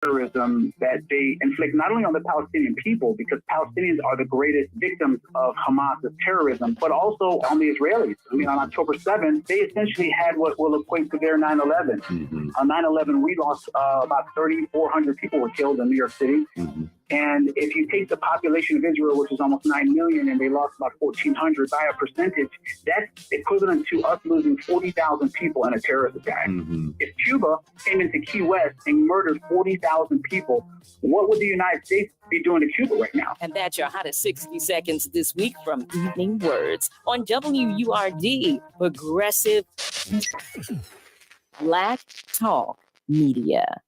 terrorism that they inflict not only on the Palestinian people, because Palestinians are the greatest victims of Hamas's terrorism, but also on the Israelis. I mean, on October 7th, they essentially had what will equate to their 9/11. On 9/11, we lost about 3,400 people were killed in New York City. And if you take the population of Israel, which is almost 9 million, and they lost about 1,400 by a percentage, that's equivalent to us losing 40,000 people in a terrorist attack. If Cuba came into Key West and murdered 40,000 people, what would the United States be doing to Cuba right now? And that's your hottest 60 seconds this week from Evening Words on WURD, Progressive Black Talk Media.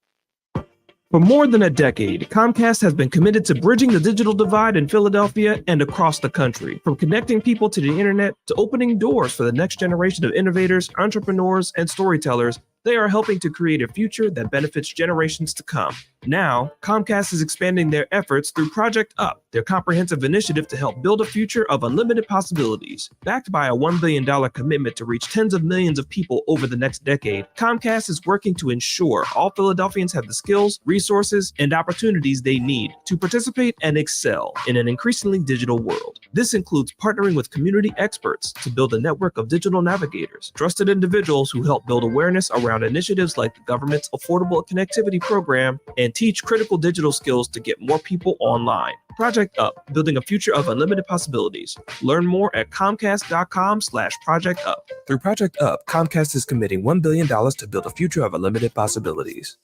For more than a decade, Comcast has been committed to bridging the digital divide in Philadelphia and across the country. From connecting people to the internet to opening doors for the next generation of innovators, entrepreneurs, and storytellers, they are helping to create a future that benefits generations to come. Now, Comcast is expanding their efforts through Project Up, their comprehensive initiative to help build a future of unlimited possibilities. Backed by a $1 billion commitment to reach tens of millions of people over the next decade, Comcast is working to ensure all Philadelphians have the skills, resources, and opportunities they need to participate and excel in an increasingly digital world. This includes partnering with community experts to build a network of digital navigators, trusted individuals who help build awareness around initiatives like the government's Affordable Connectivity Program and teach critical digital skills to get more people online. Project Up, building a future of unlimited possibilities. Learn more at comcast.com/Project Up. Through Project Up, Comcast is committing $1 billion to build a future of unlimited possibilities.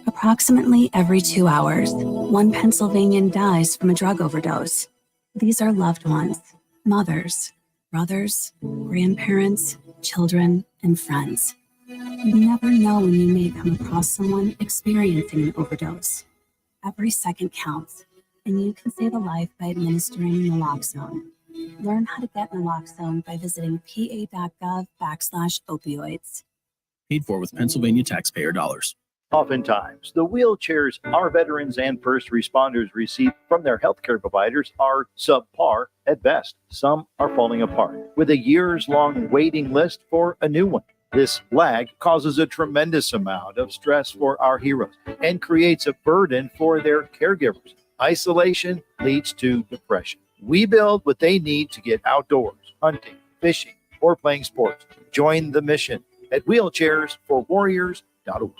Approximately every 2 hours, one Pennsylvanian dies from a drug overdose. These are loved ones, mothers, brothers, grandparents, children, and friends. You never know when you may come across someone experiencing an overdose. Every second counts, and you can save a life by administering naloxone. Learn how to get naloxone by visiting pa.gov/opioids. Paid for with Pennsylvania taxpayer dollars. Oftentimes, the wheelchairs our veterans and first responders receive from their healthcare providers are subpar at best. Some are falling apart, with a years-long waiting list for a new one. This lag causes a tremendous amount of stress for our heroes and creates a burden for their caregivers. Isolation leads to depression. We build what they need to get outdoors, hunting, fishing, or playing sports. Join the mission at wheelchairsforwarriors.org.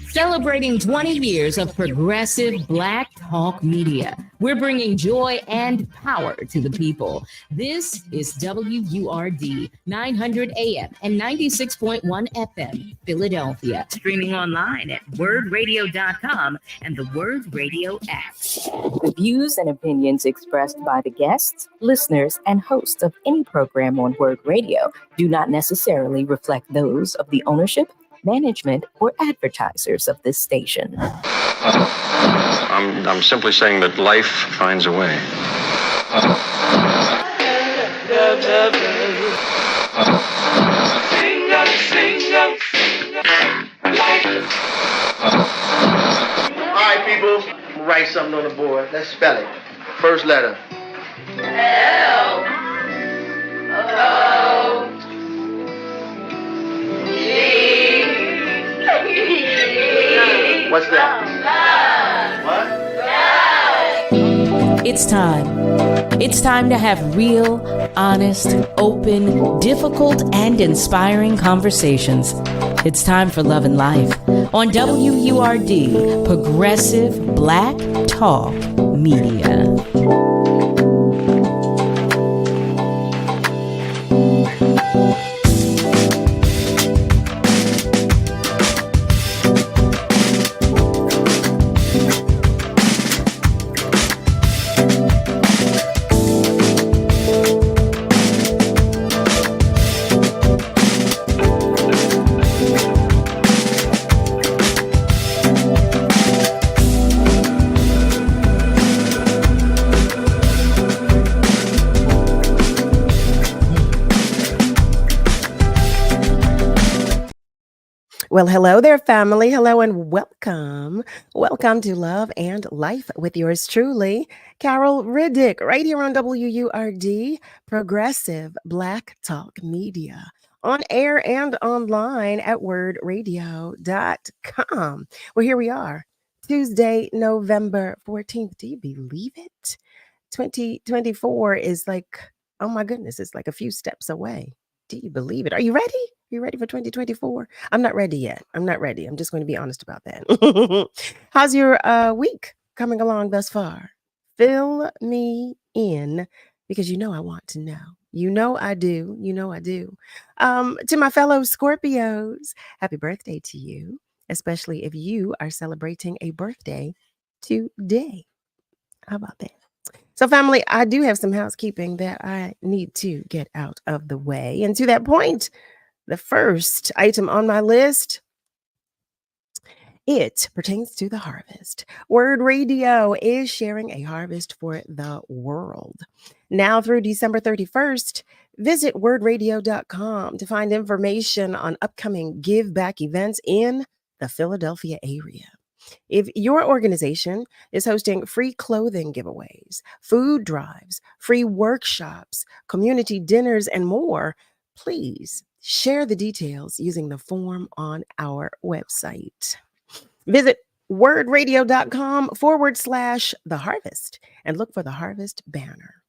Celebrating 20 years of progressive Black Talk Media. We're bringing joy and power to the people. This is WURD 900 AM and 96.1 FM, Philadelphia. Streaming online at wordradio.com and the Word Radio app. The views and opinions expressed by the guests, listeners, and hosts of any program on Word Radio do not necessarily reflect those of the ownership, management, or advertisers of this station. I'm simply saying that life finds a way. All right, people, write something on the board. Let's spell it. First letter. L. O. G. What's that? What? It's time. It's time to have real, honest, open, difficult, and inspiring conversations. It's time for Love and Life on WURD, Progressive Black Talk Media. Well, hello there, family. Hello and welcome. Welcome to Love and Life with yours truly, Carol Riddick, right here on WURD, Progressive Black Talk Media. on air and online at wordradio.com. Well, here we are, Tuesday, November 14th. Do you believe it? 2024 is like, oh my goodness, it's like a few steps away. Do you believe it? Are you ready? You ready for 2024? I'm not ready yet. I'm not ready. I'm just going to be honest about that. How's your week coming along thus far? Fill me in because you know I want to know. You know I do. You know I do. To my fellow Scorpios, happy birthday to you, especially if you are celebrating a birthday today. How about that? So, family, I do have some housekeeping that I need to get out of the way. And to that point, the first item on my list, it pertains to the harvest. WURD Radio is sharing a harvest for the world. Now through December 31st, visit wordradio.com to find information on upcoming give back events in the Philadelphia area. If your organization is hosting free clothing giveaways, food drives, free workshops, community dinners, and more, please share the details using the form on our website. Visit wordradio.com/the harvest and look for the harvest banner.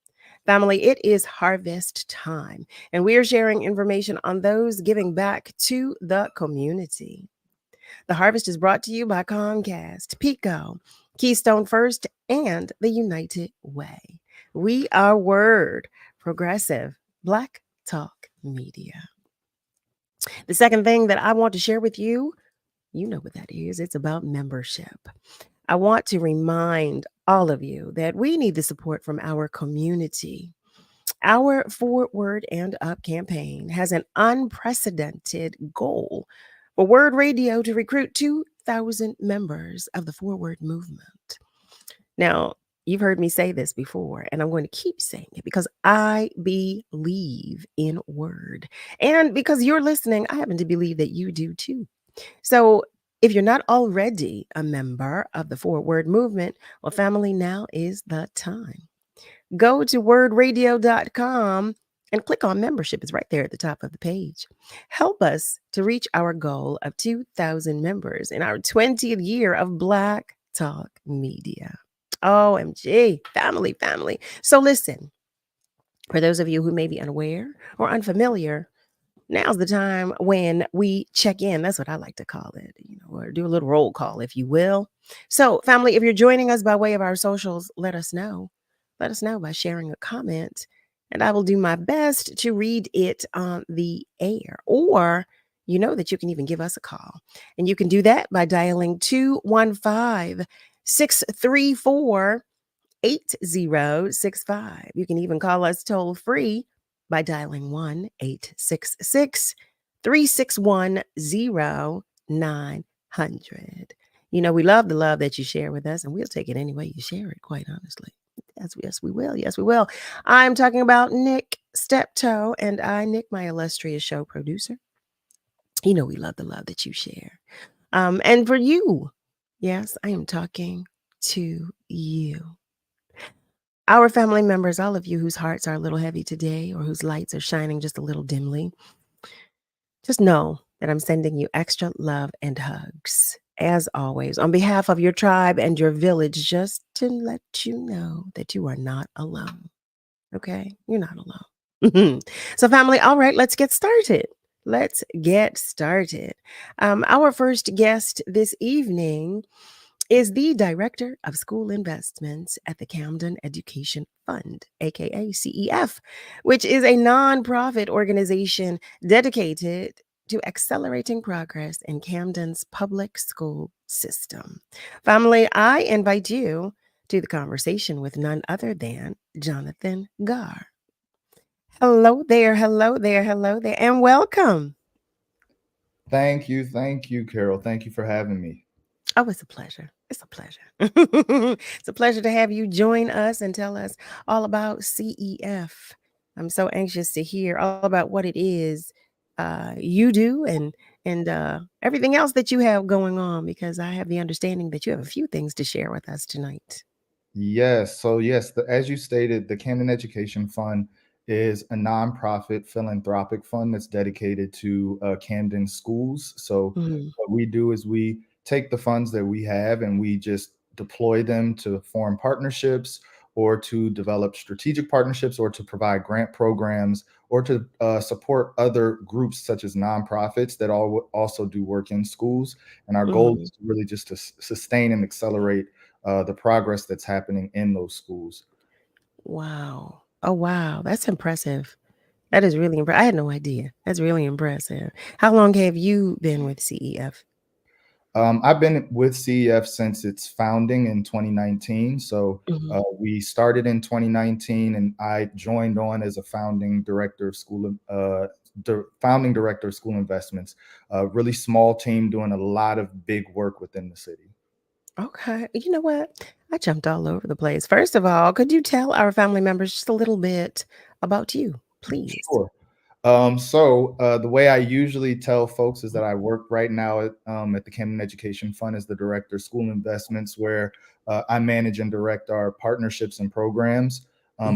Family, it is harvest time, and we are sharing information on those giving back to the community. The harvest is brought to you by Comcast, Pico, Keystone First, and the United Way. We are WURD, Progressive Black Talk Media. The second thing that I want to share with you, you know what that is. It's about membership. I want to remind all of you that we need the support from our community. Our Forward and Up campaign has an unprecedented goal for WURD Radio to recruit 2,000 members of the Forward movement. Now, you've heard me say this before, and I'm going to keep saying it because I believe in WURD. And because you're listening, I happen to believe that you do too. So if you're not already a member of the Forward movement, well, family, now is the time. Go to wordradio.com and click on membership. It's right there at the top of the page. Help us to reach our goal of 2,000 members in our 20th year of Black Talk Media. OMG, family. So listen, for those of you who may be unaware or unfamiliar, now's the time when we check in. That's what I like to call it, or do a little roll call, if you will. So, family, if you're joining us by way of our socials, let us know. Let us know by sharing a comment, and I will do my best to read it on the air. Or, you know that you can even give us a call. And you can do that by dialing 215-634-8065. You can even call us toll free by dialing 1-866-361-0900. We love the love that you share with us, and we'll take it any way you share it, quite honestly. Yes, we will. Yes, we will. I'm talking about Nick Steptoe, and Nick, my illustrious show producer. We love the love that you share. And for you, yes, I am talking to you. Our family members, all of you whose hearts are a little heavy today or whose lights are shining just a little dimly, just know that I'm sending you extra love and hugs. As always, on behalf of your tribe and your village, just to let you know that you are not alone. Okay? You're not alone. So, family, all right, let's get started. Our first guest this evening is the Director of School Investments at the Camden Education Fund, aka CEF, which is a nonprofit organization dedicated to accelerating progress in Camden's public school system. Family, I invite you to the conversation with none other than Jonathan Garr. Hello there, and welcome. Thank you, Carol. Thank you for having me. Oh, it's a pleasure. It's a pleasure to have you join us and tell us all about CEF. I'm so anxious to hear all about what it is you do and everything else that you have going on, because I have the understanding that you have a few things to share with us tonight. Yes. So yes, as you stated, the Camden Education Fund is a nonprofit philanthropic fund that's dedicated to Camden schools. So what we do is we take the funds that we have and we just deploy them to form partnerships or to develop strategic partnerships or to provide grant programs or to support other groups such as nonprofits that also do work in schools. And our goal is really just to sustain and accelerate the progress that's happening in those schools. Wow. Oh, wow. That's impressive. That is really impressive. I had no idea. That's really impressive. How long have you been with CEF? I've been with CEF since its founding in 2019. So we started in 2019, and I joined on as a founding director of school investments. Really small team doing a lot of big work within the city. Okay. You know what? I jumped all over the place. First of all, could you tell our family members just a little bit about you, please? Sure. So the way I usually tell folks is that I work right now at the Camden Education Fund as the director of school investments, where I manage and direct our partnerships and programs.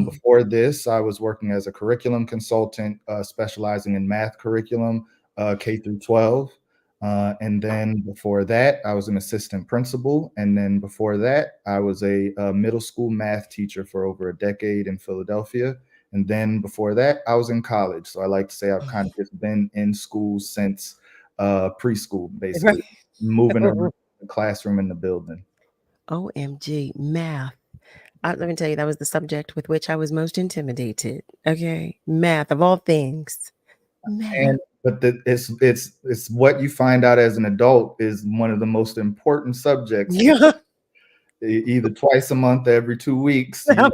Before this, I was working as a curriculum consultant, specializing in math curriculum, K through 12. And then before that, I was an assistant principal. And then before that, I was a middle school math teacher for over a decade in Philadelphia. And then before that, I was in college. So I like to say I've kind of just been in school since preschool, basically, moving around the classroom in the building. OMG, math. Let me tell you, that was the subject with which I was most intimidated. Okay, math of all things. Math. But it's what you find out as an adult is one of the most important subjects. Yeah. Either twice a month, every 2 weeks, you're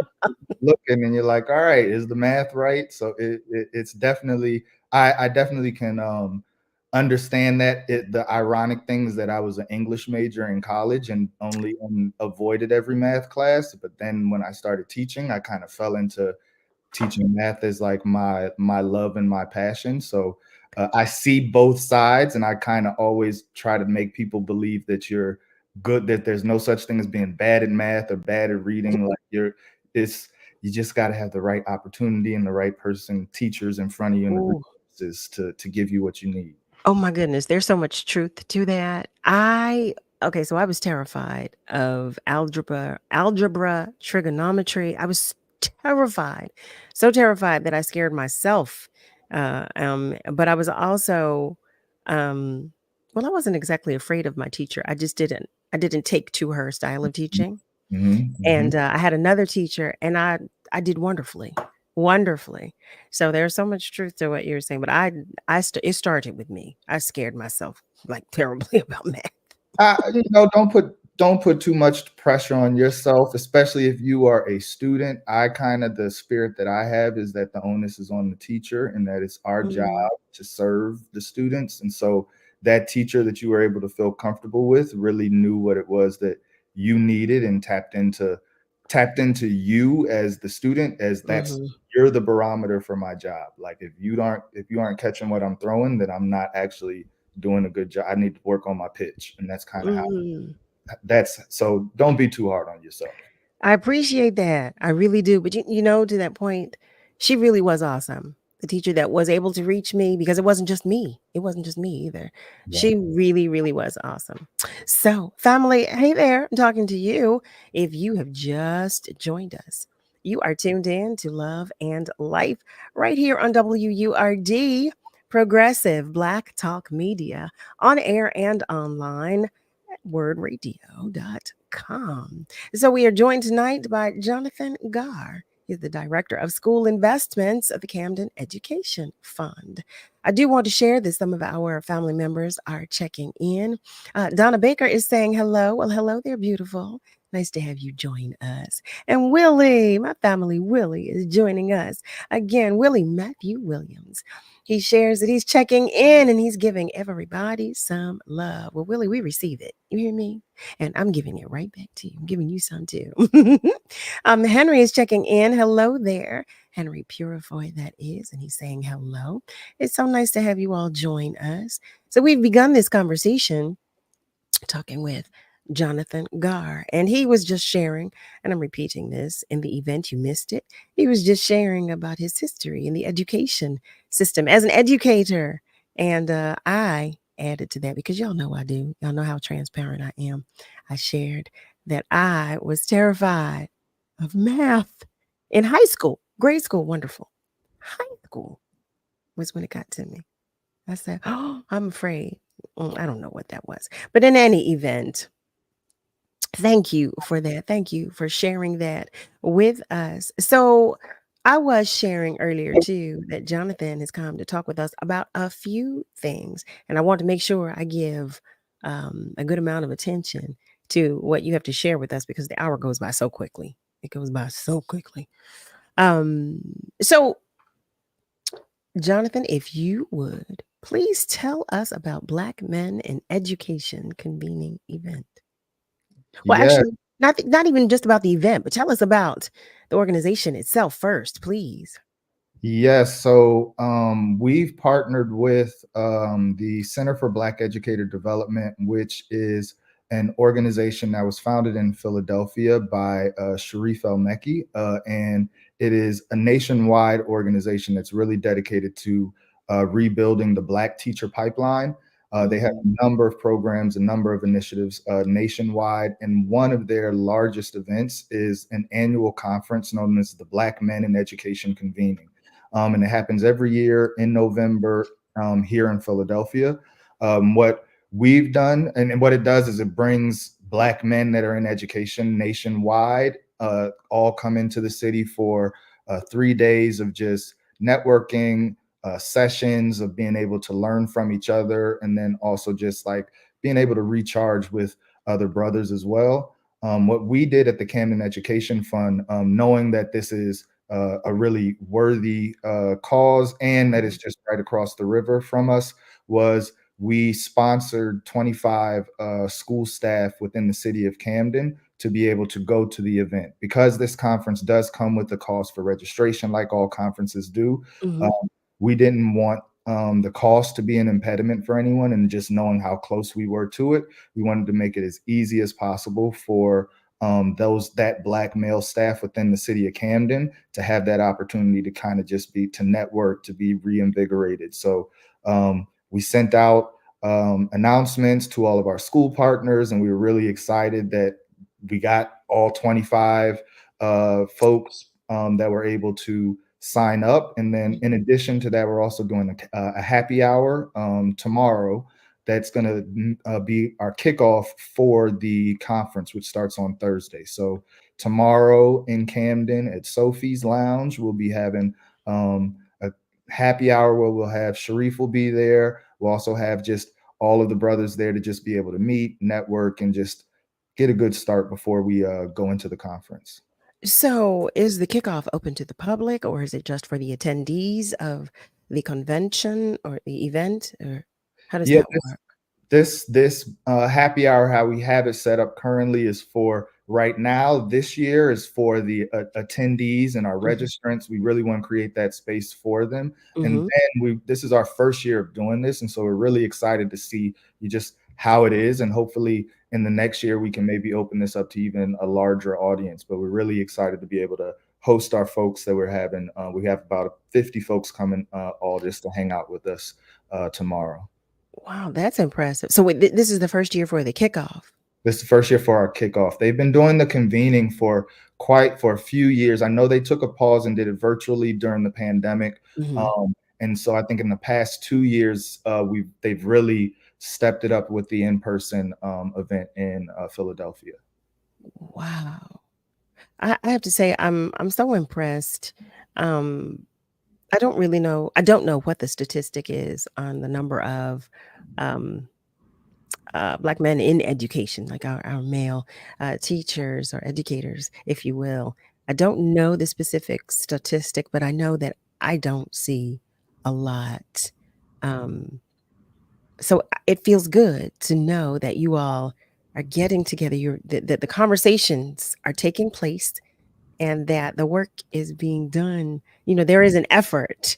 looking and you're like, all right, is the math right? So it's definitely, I definitely can understand that. The ironic thing is that I was an English major in college and only avoided every math class. But then when I started teaching, I kind of fell into teaching math as like my love and my passion. So I see both sides, and I kind of always try to make people believe that you're good, that there's no such thing as being bad at math or bad at reading. Like you just got to have the right opportunity and the right person, teachers in front of you, and the resources to give you what you need. Oh my goodness, there's so much truth to that. Okay, so I was terrified of algebra, trigonometry. I was terrified, so terrified that I scared myself. But I was also, well, I wasn't exactly afraid of my teacher. I didn't take to her style of teaching. And I had another teacher, and I did wonderfully. So there's so much truth to what you're saying, but it started with me. I scared myself like terribly about math. Don't put too much pressure on yourself, especially if you are a student. The spirit that I have is that the onus is on the teacher, and that it's our job to serve the students. And so that teacher that you were able to feel comfortable with really knew what it was that you needed and tapped into you as the student, as you're the barometer for my job. Like if you aren't catching what I'm throwing, then I'm not actually doing a good job. I need to work on my pitch. And that's kind of how so don't be too hard on yourself. I appreciate that. I really do. But you know, to that point, she really was awesome. The teacher that was able to reach me, because it wasn't just me. It wasn't just me either. Yeah. She really, really was awesome. So, family, hey there, I'm talking to you. If you have just joined us, you are tuned in to Love and Life right here on WURD, Progressive Black Talk Media, on air and online at WURDradio.com. So we are joined tonight by Jonathan Garr. He's the Director of School Investments of the Camden Education Fund. I do want to share that some of our family members are checking in. Donna Baker is saying hello. Well, hello there, beautiful. Nice to have you join us. And Willie, my family, Willie, is joining us. Again, Willie Matthew Williams. He shares that he's checking in and he's giving everybody some love. Well, Willie, we receive it. You hear me? And I'm giving it right back to you. I'm giving you some too. Henry is checking in. Hello there. Henry Purifoy, that is. And he's saying hello. It's so nice to have you all join us. So we've begun this conversation talking with Jonathan Garr. And he was just sharing, and I'm repeating this in the event you missed it. He was just sharing about his history in the education system as an educator. And I added to that because y'all know I do. Y'all know how transparent I am. I shared that I was terrified of math in high school, grade school, wonderful. High school was when it got to me. I said, oh, I'm afraid. I don't know what that was. But in any event, thank you for that. Thank you for sharing that with us. So I was sharing earlier too that Jonathan has come to talk with us about a few things. And I want to make sure I give a good amount of attention to what you have to share with us because the hour goes by so quickly. It goes by so quickly. So Jonathan, if you would please tell us about Black Men in Education convening event. Well, Yeah. actually, not even just about the event, but tell us about the organization itself first, please. Yes, so we've partnered with the Center for Black Educator Development, which is an organization that was founded in Philadelphia by Sharif El-Mekki, and it is a nationwide organization that's really dedicated to rebuilding the Black teacher pipeline. They have a number of programs, a number of initiatives nationwide, and one of their largest events is an annual conference known as the Black Men in Education Convening. And it happens every year in November here in Philadelphia. What we've done and what it does is it brings Black men that are in education nationwide all come into the city for 3 days of just networking, sessions of being able to learn from each other, and then also just like being able to recharge with other brothers as well. What we did at the Camden Education Fund, knowing that this is a really worthy cause and that it's just right across the river from us, was we sponsored 25 school staff within the city of Camden to be able to go to the event. Because this conference does come with the cost for registration, like all conferences do, we didn't want the cost to be an impediment for anyone, and just knowing how close we were to it, we wanted to make it as easy as possible for that Black male staff within the city of Camden to have that opportunity to kind of just to network, to be reinvigorated. So we sent out announcements to all of our school partners, and we were really excited that we got all 25 folks that were able to sign up. And then in addition to that, we're also doing a happy hour tomorrow. That's going to be our kickoff for the conference, which starts on Thursday. So tomorrow in Camden at Sophie's Lounge, we'll be having a happy hour where we'll have Sharif will be there. We'll also have just all of the brothers there to just be able to meet, network, and just get a good start before we go into the conference. So is the kickoff open to the public, or is it just for the attendees of the convention or the event, or how does that work? This happy hour, how we have it set up currently, is for right now. This year is for the attendees and our registrants. We really want to create that space for them. And then this is our first year of doing this, and so we're really excited to see just how it is, and hopefully in the next year we can maybe open this up to even a larger audience. But we're really excited to be able to host our folks that we're having. We have about 50 folks coming all just to hang out with us tomorrow. Wow, that's impressive. So wait, this is the first year for the kickoff. This is the first year for our kickoff. They've been doing the convening for a few years. I know they took a pause and did it virtually during the pandemic. And so I think in the past 2 years, they've really stepped it up with the in-person event in Philadelphia. Wow. I have to say, I'm so impressed. I don't know what the statistic is on the number of Black men in education, like our male teachers or educators, if you will. I don't know the specific statistic, but I know that I don't see a lot. So it feels good to know that you all are getting together, that the conversations are taking place, and that the work is being done. There is an effort.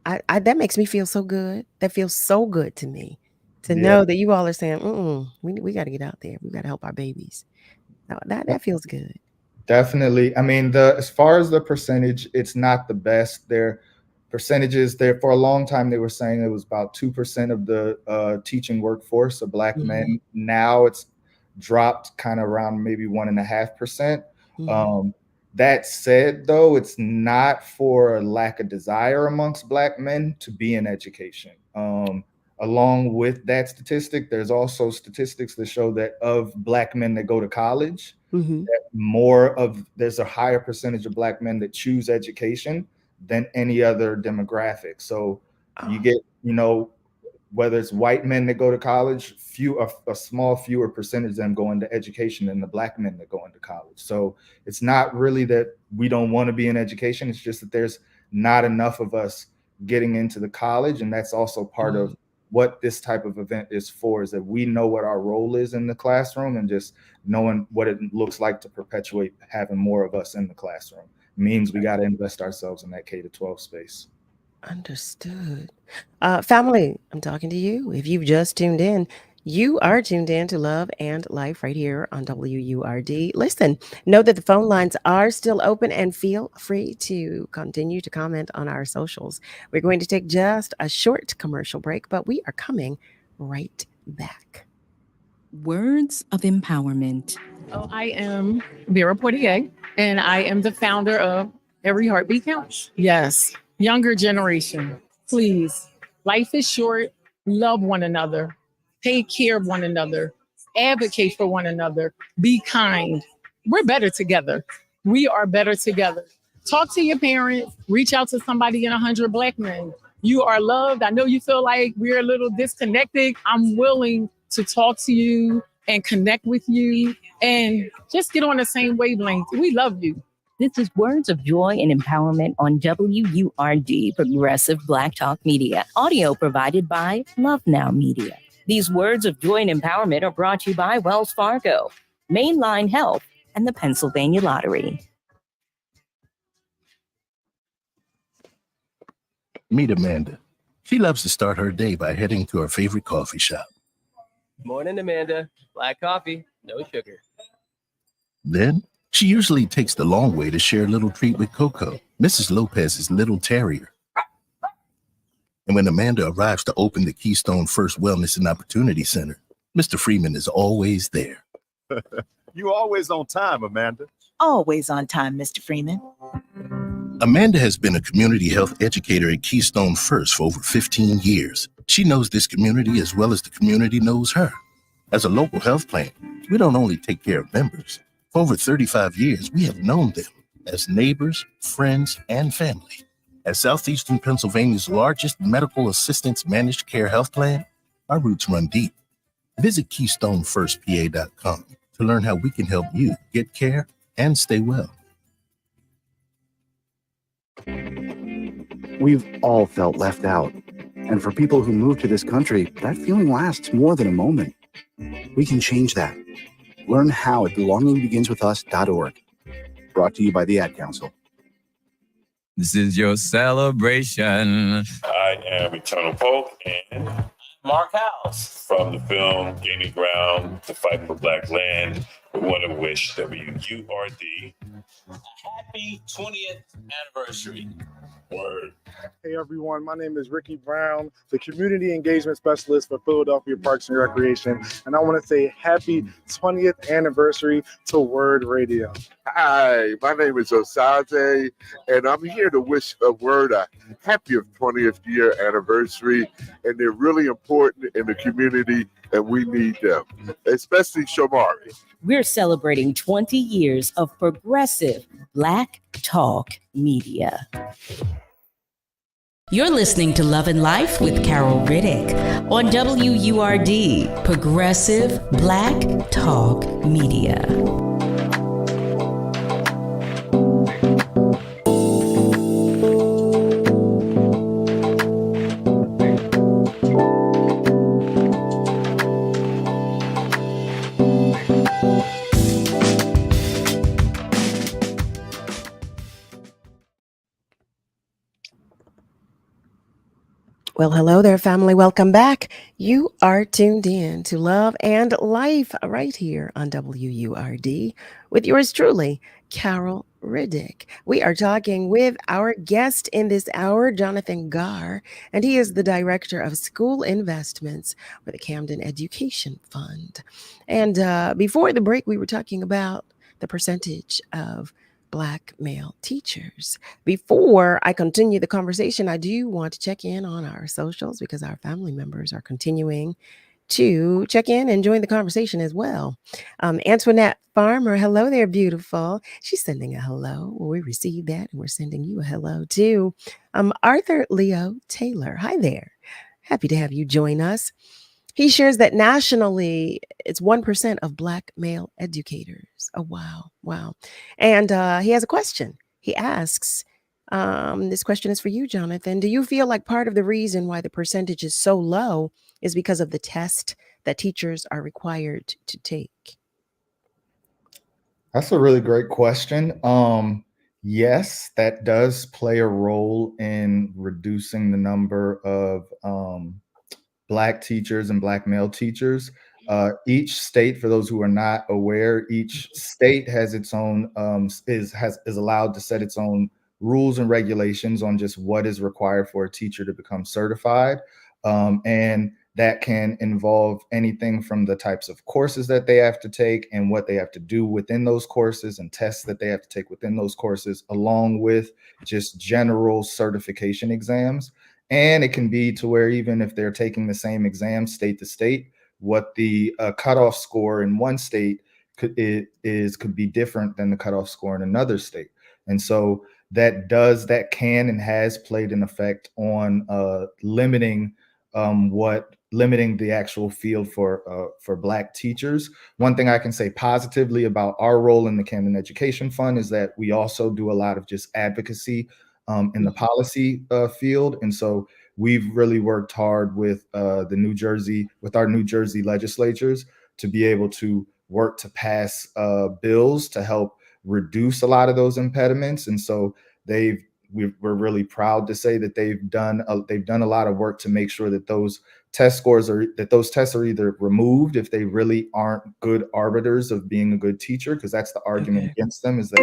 That makes me feel so good. That feels so good to me. to know that you all are saying, we got to get out there. We got to help our babies. That feels good. Definitely. I mean, as far as the percentage, it's not the best. Their percentages there for a long time, they were saying it was about 2% of the teaching workforce of Black men. Now it's dropped kind of around maybe 1.5%. That said, though, it's not for a lack of desire amongst Black men to be in education. Along with that statistic, there's also statistics that show that of Black men that go to college, there's a higher percentage of Black men that choose education than any other demographic. So you get, whether it's white men that go to college, a small fewer percentage of them go into education than the Black men that go into college. So it's not really that we don't want to be in education. It's just that there's not enough of us getting into the college. And that's also part of what this type of event is for, is that we know what our role is in the classroom, and just knowing what it looks like to perpetuate having more of us in the classroom means we got to invest ourselves in that K-12 space. Understood. Family, I'm talking to you. If you've just tuned in, you are tuned in to Love and Life right here on WURD. Listen, know that the phone lines are still open, and feel free to continue to comment on our socials. We're going to take just a short commercial break, but we are coming right back. Words of empowerment. Oh, I am Vera Portier, and I am the founder of Every Heartbeat Counts. Yes, younger generation, please. Life is short. Love one another. Take care of one another. Advocate for one another. Be kind. We're better together. We are better together. Talk to your parents. Reach out to somebody in 100 Black men. You are loved. I know you feel like we're a little disconnected. I'm willing to talk to you and connect with you and just get on the same wavelength. We love you. This is Words of Joy and Empowerment on WURD, Progressive Black Talk Media. Audio provided by Love Now Media. These words of joy and empowerment are brought to you by Wells Fargo, Mainline Health, and the Pennsylvania Lottery. Meet Amanda. She loves to start her day by heading to her favorite coffee shop. Morning, Amanda. Black coffee, no sugar. Then she usually takes the long way to share a little treat with Coco, Mrs. Lopez's little terrier. And when Amanda arrives to open the Keystone First Wellness and Opportunity Center, Mr. Freeman is always there. You always on time, Amanda. Always on time, Mr. Freeman. Amanda has been a community health educator at Keystone First for over 15 years. She knows this community as well as the community knows her. As a local health plan, we don't only take care of members. For over 35 years, we have known them as neighbors, friends, and family. As Southeastern Pennsylvania's largest medical assistance managed care health plan, our roots run deep. Visit KeystoneFirstPA.com to learn how we can help you get care and stay well. We've all felt left out. And for people who move to this country, that feeling lasts more than a moment. We can change that. Learn how at belongingbeginswithus.org. Brought to you by the Ad Council. This is your celebration. I am Eternal Pope and Mark House. From the film Gaining Ground, The Fight for Black Land, we want to wish WURD a happy 20th anniversary. Word. Hey everyone, my name is Ricky Brown, the Community Engagement Specialist for Philadelphia Parks and Recreation, and I want to say happy 20th anniversary to WURD Radio. Hi, my name is Osage, and I'm here to wish WURD a happy 20th year anniversary, and they're really important in the community, and we need them, especially Shamari. We're celebrating 20 years of progressive Black Talk Media. You're listening to Love and Life with Carol Riddick on WURD, Progressive Black Talk Media. Well, hello there, family. Welcome back. You are tuned in to Love and Life right here on WURD with yours truly, Carol Riddick. We are talking with our guest in this hour, Jonathan Garr, and he is the Director of School Investments for the Camden Education Fund. And before the break, we were talking about the percentage of Black male teachers. Before I continue the conversation, I do want to check in on our socials because our family members are continuing to check in and join the conversation as well. Antoinette Farmer, hello there, beautiful. She's sending a hello. Well, we received that and we're sending you a hello too. Arthur Leo Taylor, hi there. Happy to have you join us. He shares that nationally, it's 1% of Black male educators. Oh, wow. Wow. And he has a question. He asks, this question is for you, Jonathan. Do you feel like part of the reason why the percentage is so low is because of the test that teachers are required to take? That's a really great question. Yes, that does play a role in reducing the number of Black teachers and Black male teachers. Each state, for those who are not aware, each state has its own is allowed to set its own rules and regulations on just what is required for a teacher to become certified, and that can involve anything from the types of courses that they have to take and what they have to do within those courses and tests that they have to take within those courses, along with just general certification exams. And it can be to where even if they're taking the same exam state to state, what the cutoff score in one state could be different than the cutoff score in another state. And so that can and has played an effect on limiting the actual field for Black teachers. One thing I can say positively about our role in the Camden Education Fund is that we also do a lot of just advocacy in the policy field. And so we've really worked hard with our New Jersey legislatures to be able to work to pass bills to help reduce a lot of those impediments. And so we're really proud to say that they've done a lot of work to make sure that those tests are either removed if they really aren't good arbiters of being a good teacher, because that's the argument against them, is that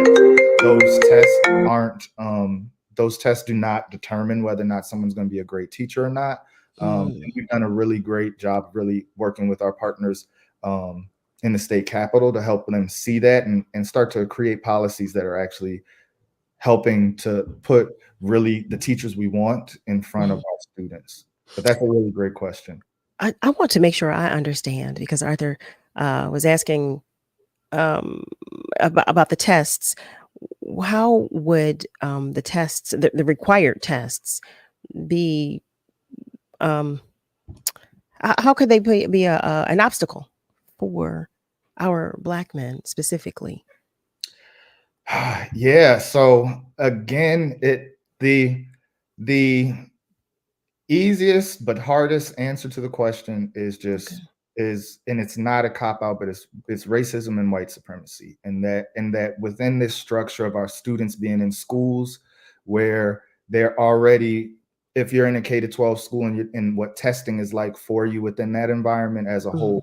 those tests do not determine whether or not someone's going to be a great teacher or not. We've done a really great job really working with our partners in the state capitol to help them see that and start to create policies that are actually helping to put really the teachers we want in front of our students. But that's a really great question. I want to make sure I understand, because Arthur was asking about the tests. How would the tests, the required tests, be? How could they be an obstacle for our Black men specifically? Yeah. So again, the easiest but hardest answer to the question is and it's not a cop out, but it's racism and white supremacy, and that within this structure of our students being in schools where they're already, if you're in a K-12 school and what testing is like for you within that environment as a whole,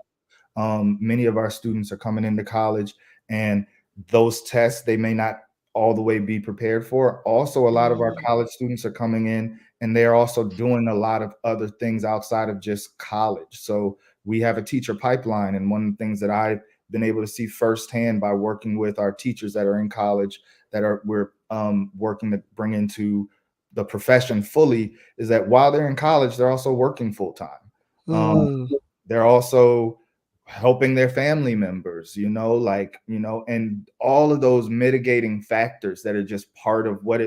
many of our students are coming into college, and those tests they may not all the way be prepared for. Also, a lot of our college students are coming in and they're also doing a lot of other things outside of just college. So we have a teacher pipeline, and one of the things that I've been able to see firsthand by working with our teachers that are in college we're working to bring into the profession fully is that while they're in college, they're also working full time. They're also helping their family members, and all of those mitigating factors that are just part of what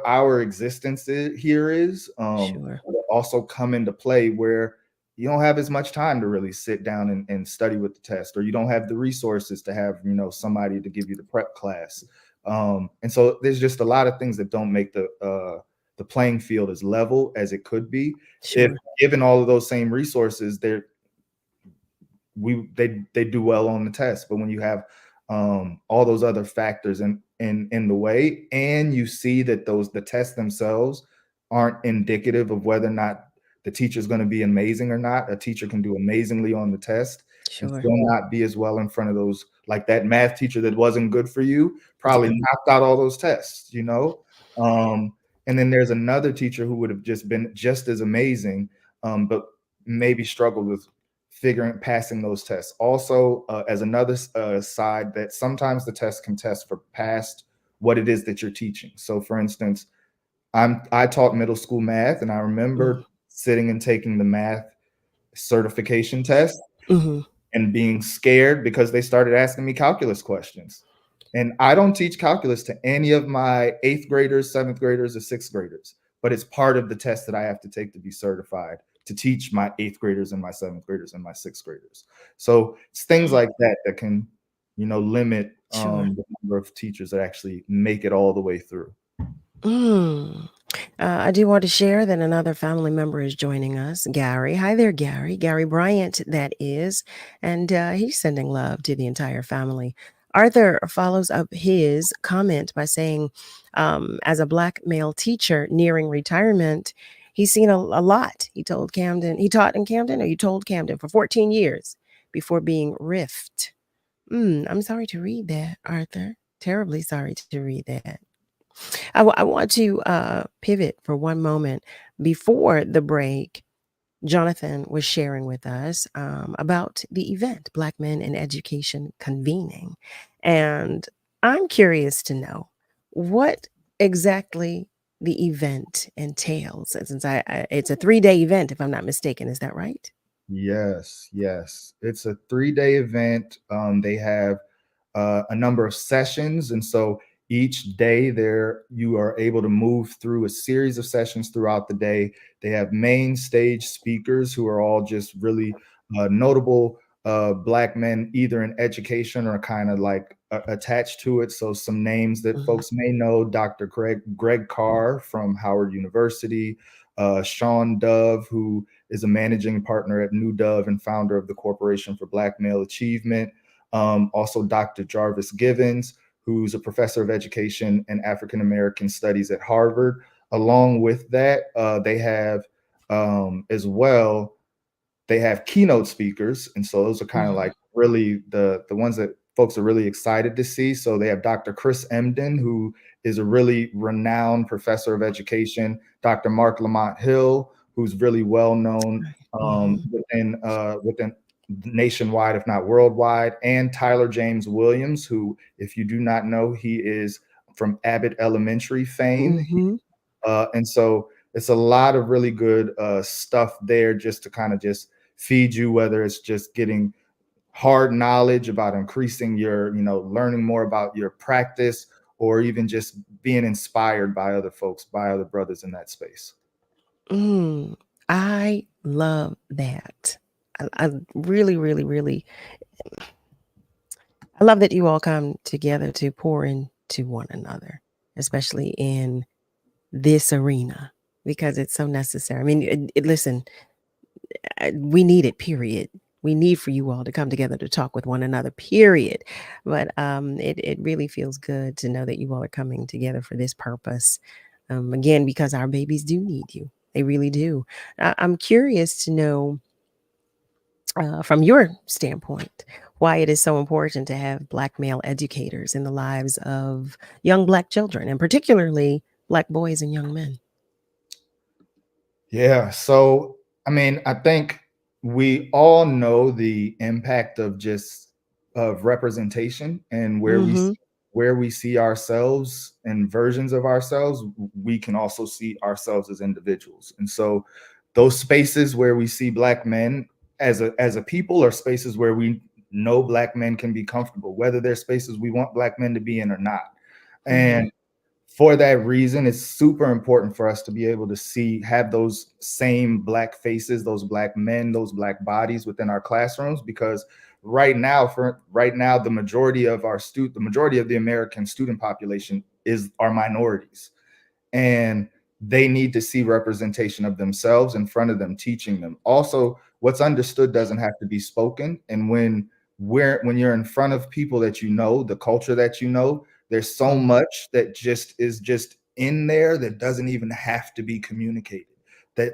our existence here is, also come into play where you don't have as much time to really sit down and study with the test, or you don't have the resources to have, somebody to give you the prep class. And so there's just a lot of things that don't make the playing field as level as it could be. If given all of those same resources, they do well on the test. But when you have all those other factors in the way, and you see that the tests themselves aren't indicative of whether or not the teacher's going to be amazing or not. A teacher can do amazingly on the test and Sure. still not be as well in front of those, like that math teacher that wasn't good for you, probably knocked out all those tests, you know? And then there's another teacher who would have just been just as amazing, but maybe struggled with passing those tests. Also, as another side, that sometimes the test can test for past what it is that you're teaching. So for instance, I taught middle school math, and I remember sitting and taking the math certification test and being scared because they started asking me calculus questions. And I don't teach calculus to any of my 8th graders, 7th graders, or 6th graders, but it's part of the test that I have to take to be certified to teach my 8th graders and my 7th graders and my 6th graders. So it's things like that that can, you know, limit the number of teachers that actually make it all the way through. I do want to share that another family member is joining us, Gary. Hi there, Gary. Gary Bryant, that is. And he's sending love to the entire family. Arthur follows up his comment by saying, as a Black male teacher nearing retirement, he's seen a lot. He taught in Camden, or you told Camden, for 14 years before being riffed. I'm sorry to read that, Arthur. Terribly sorry to read that. I want to pivot for one moment. Before the break, Jonathan was sharing with us about the event, Black Men in Education Convening. And I'm curious to know what exactly the event entails. Since it's a 3-day event, if I'm not mistaken. Is that right? Yes. It's a 3-day event. They have a number of sessions. And so each day you are able to move through a series of sessions throughout the day. They have main stage speakers who are all just really notable Black men, either in education or kind of like attached to it. So some names that folks may know: Dr. Greg Garr from Howard University, Sean Dove, who is a managing partner at New Dove and founder of the Corporation for Black Male Achievement. Also Dr. Jarvis Givens, who's a professor of education and African American studies at Harvard. Along with that, they have as well, they have keynote speakers. And so those are kind of like really the ones that folks are really excited to see. So they have Dr. Chris Emden, who is a really renowned professor of education, Dr. Mark Lamont Hill, who's really well known within nationwide, if not worldwide, and Tyler James Williams, who, if you do not know, he is from Abbott Elementary fame. And so it's a lot of really good stuff there just to kind of just feed you, whether it's just getting hard knowledge about increasing your, learning more about your practice, or even just being inspired by other folks, by other brothers in that space. I love that. I really, really, really, I love that you all come together to pour into one another, especially in this arena, because it's so necessary. I mean, listen, we need it, period. We need for you all to come together to talk with one another, period. But it really feels good to know that you all are coming together for this purpose. Again, because our babies do need you. They really do. I'm curious to know, from your standpoint, why it is so important to have Black male educators in the lives of young Black children, and particularly Black boys and young men. Yeah. So, I mean, I think we all know the impact of representation, and where we see ourselves and versions of ourselves, we can also see ourselves as individuals. And so those spaces where we see Black men as a people are spaces where we know Black men can be comfortable, whether they're spaces we want Black men to be in or not. And for that reason, it's super important for us to be able to have those same Black faces, those Black men, those Black bodies within our classrooms, because right now, the majority of the American student population are minorities, and they need to see representation of themselves in front of them, teaching them. Also, what's understood doesn't have to be spoken. And when you're in front of people that you know, the culture that you know, there's so much that is just in there that doesn't even have to be communicated. That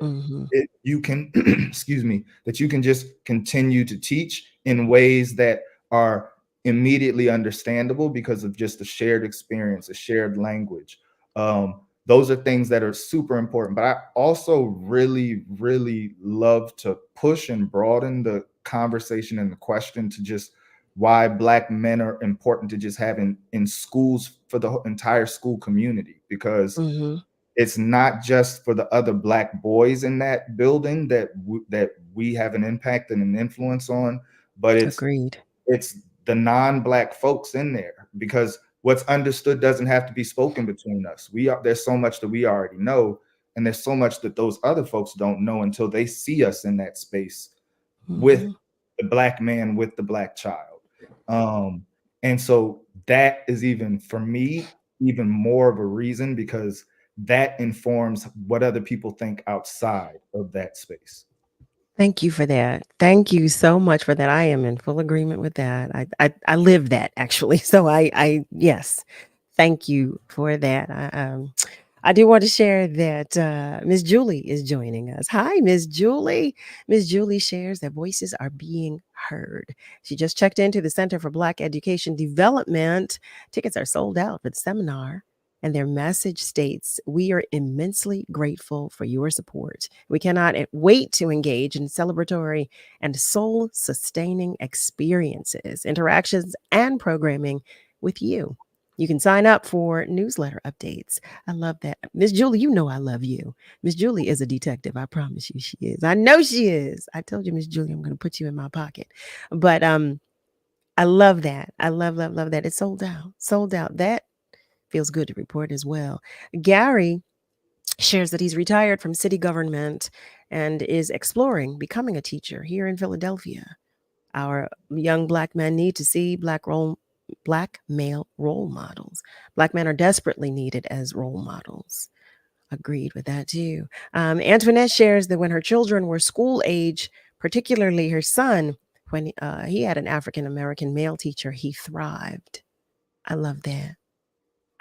you can, excuse me, that you can just continue to teach in ways that are immediately understandable because of just a shared experience, a shared language. Those are things that are super important. But I also really, really love to push and broaden the conversation and the question to just why Black men are important to just have in schools for the entire school community, because it's not just for the other Black boys in that building that we have an impact and an influence on, but it's the non-Black folks in there, because what's understood doesn't have to be spoken between us. There's so much that we already know, and there's so much that those other folks don't know until they see us in that space with the Black man, with the Black child. And so that is, even for me, even more of a reason, because that informs what other people think outside of that space. Thank you for that. Thank you so much for that. I am in full agreement with that. I live that, actually. So I yes, thank you for that. I do want to share that Miss Julie is joining us. Hi, Miss Julie. Miss Julie shares that voices are being heard. She just checked into the Center for Black Education Development. Tickets are sold out for the seminar, and their message states, "We are immensely grateful for your support. We cannot wait to engage in celebratory and soul-sustaining experiences, interactions, and programming with you. You can sign up for newsletter updates." I love that. Miss Julie, you know I love you. Miss Julie is a detective. I promise you she is. I know she is. I told you, Miss Julie, I'm going to put you in my pocket. But I love that. I love that. It's sold out. Sold out. That feels good to report as well. Gary shares that he's retired from city government and is exploring becoming a teacher here in Philadelphia. Our young Black men need to see Black male role models. Black men are desperately needed as role models. Agreed with that too. Antoinette shares that when her children were school age, particularly her son, when he had an African-American male teacher, he thrived. I love that.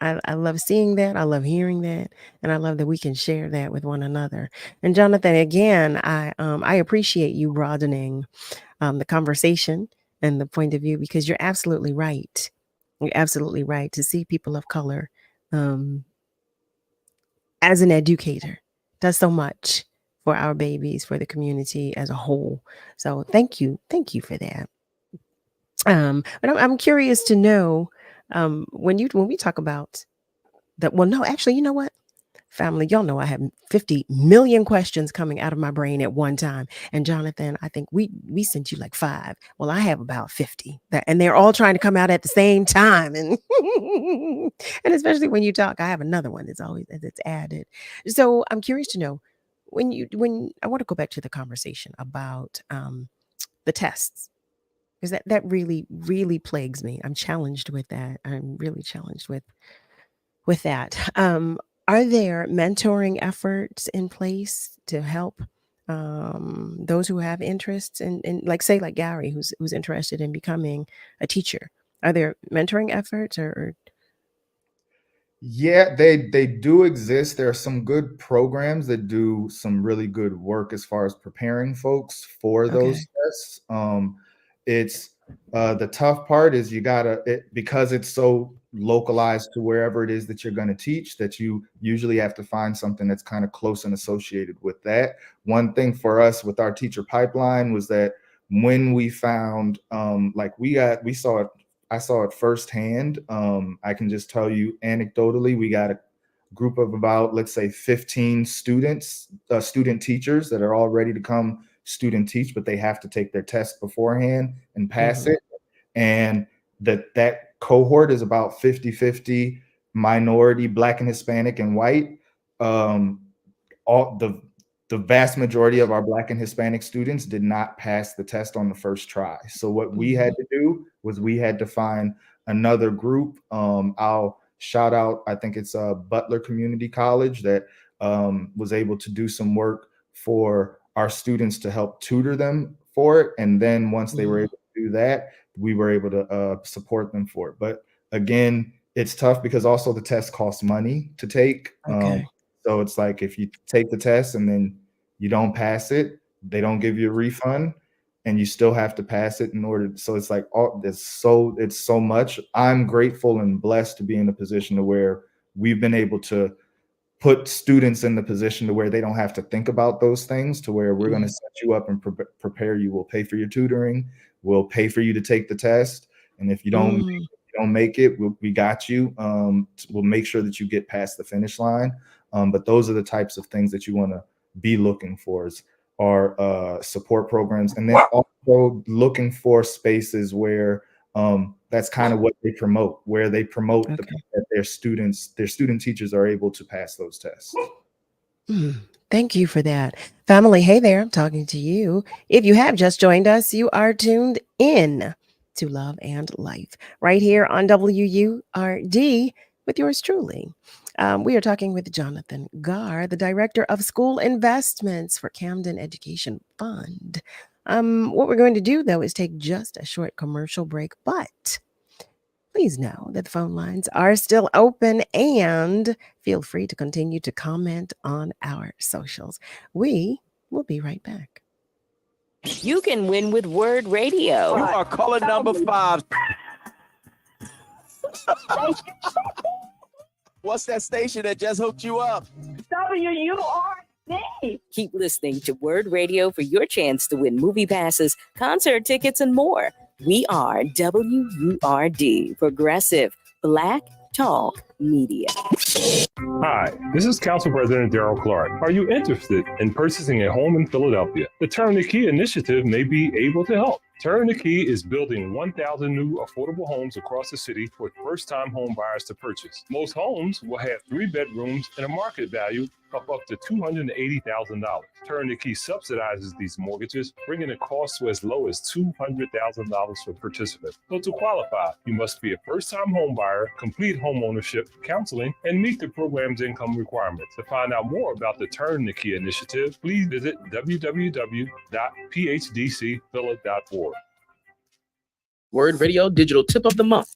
I love seeing that. I love hearing that. And I love that we can share that with one another. And Jonathan, again, I appreciate you broadening the conversation and the point of view, because you're absolutely right. You're absolutely right. To see people of color as an educator does so much for our babies, for the community as a whole. So thank you for that. But I'm curious to know when we talk about that. Well, no, actually, you know what? Family, y'all know I have 50 million questions coming out of my brain at one time. And Jonathan, I think we sent you like 5. Well, I have about 50, and they're all trying to come out at the same time. And and especially when you talk, I have another one that's added. So I'm curious to know when I want to go back to the conversation about the tests, because that really, really plagues me. I'm challenged with that. I'm really challenged with that. Are there mentoring efforts in place to help those who have interests in like Gary, who's interested in becoming a teacher? Are there mentoring efforts or? Yeah, they do exist. There are some good programs that do some really good work as far as preparing folks for those tests. It's the tough part is because it's so localized to wherever it is that you're going to teach, that you usually have to find something that's kind of close and associated with that. One thing for us with our teacher pipeline was that when we found I saw it firsthand. I can just tell you anecdotally, we got a group of about, let's say, 15 students, student teachers that are all ready to come student teach, but they have to take their test beforehand and pass it. And that cohort is about 50-50 minority, Black and Hispanic and white. The vast majority of our Black and Hispanic students did not pass the test on the first try. So what we had to do was we had to find another group. I'll shout out, I think it's Butler Community College that was able to do some work for our students to help tutor them for it. And then once they were able to do that, we were able to support them for it. But again, it's tough because also the test costs money to take. Okay. So it's like if you take the test and then you don't pass it, they don't give you a refund, and you still have to pass it in order. So it's like it's so much. I'm grateful and blessed to be in a position to where we've been able to put students in the position to where they don't have to think about those things, to where we're going to set you up and prepare you. We'll pay for your tutoring. We'll pay for you to take the test. And if you don't make it, we got you. We'll make sure that you get past the finish line. But those are the types of things that you want to be looking for, are support programs. And then also looking for spaces where that's kind of what they promote, where they promote that their student teachers are able to pass those tests. Thank you for that. Family, hey there, I'm talking to you. If you have just joined us, you are tuned in to Love and Life right here on WURD with yours truly. We are talking with Jonathan Garr, the Director of School Investments for Camden Education Fund. What we're going to do, though, is take just a short commercial break, but please know that the phone lines are still open and feel free to continue to comment on our socials. We will be right back. You can win with WURD Radio. You are caller number 5. What's that station that just hooked you up? WURD. Keep listening to WURD Radio for your chance to win movie passes, concert tickets, and more. We are WURD, Progressive Black Talk Media. Hi, this is Council President Darrell Clark. Are you interested in purchasing a home in Philadelphia? The Turn the Key initiative may be able to help. Turn the Key is building 1,000 new affordable homes across the city for first-time home buyers to purchase. Most homes will have 3 bedrooms and a market value of up to $280,000. Turn the Key subsidizes these mortgages, bringing the cost to as low as $200,000 for participants. So to qualify, you must be a first-time home buyer, complete home ownership, counseling, and meet the program's income requirements. To find out more about the Turn the Key initiative, please visit www.phdcphila.org. WURD Radio Digital Tip of the Month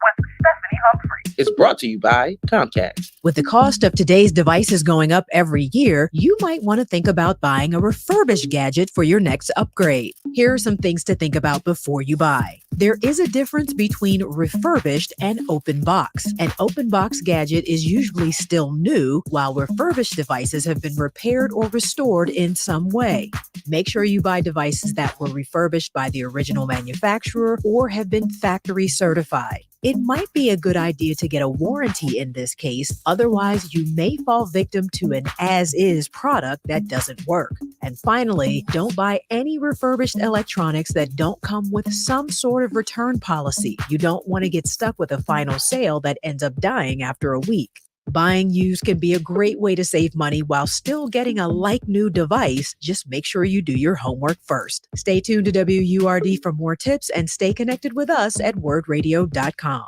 is brought to you by Comcast. With the cost of today's devices going up every year, you might want to think about buying a refurbished gadget for your next upgrade. Here are some things to think about before you buy. There is a difference between refurbished and open box. An open box gadget is usually still new, while refurbished devices have been repaired or restored in some way. Make sure you buy devices that were refurbished by the original manufacturer or have been factory certified. It might be a good idea to get a warranty in this case, otherwise you may fall victim to an as-is product that doesn't work. And finally, don't buy any refurbished electronics that don't come with some sort of return policy. You don't want to get stuck with a final sale that ends up dying after a week. Buying used can be a great way to save money while still getting a like-new device. Just make sure you do your homework first. Stay tuned to WURD for more tips and stay connected with us at wordradio.com.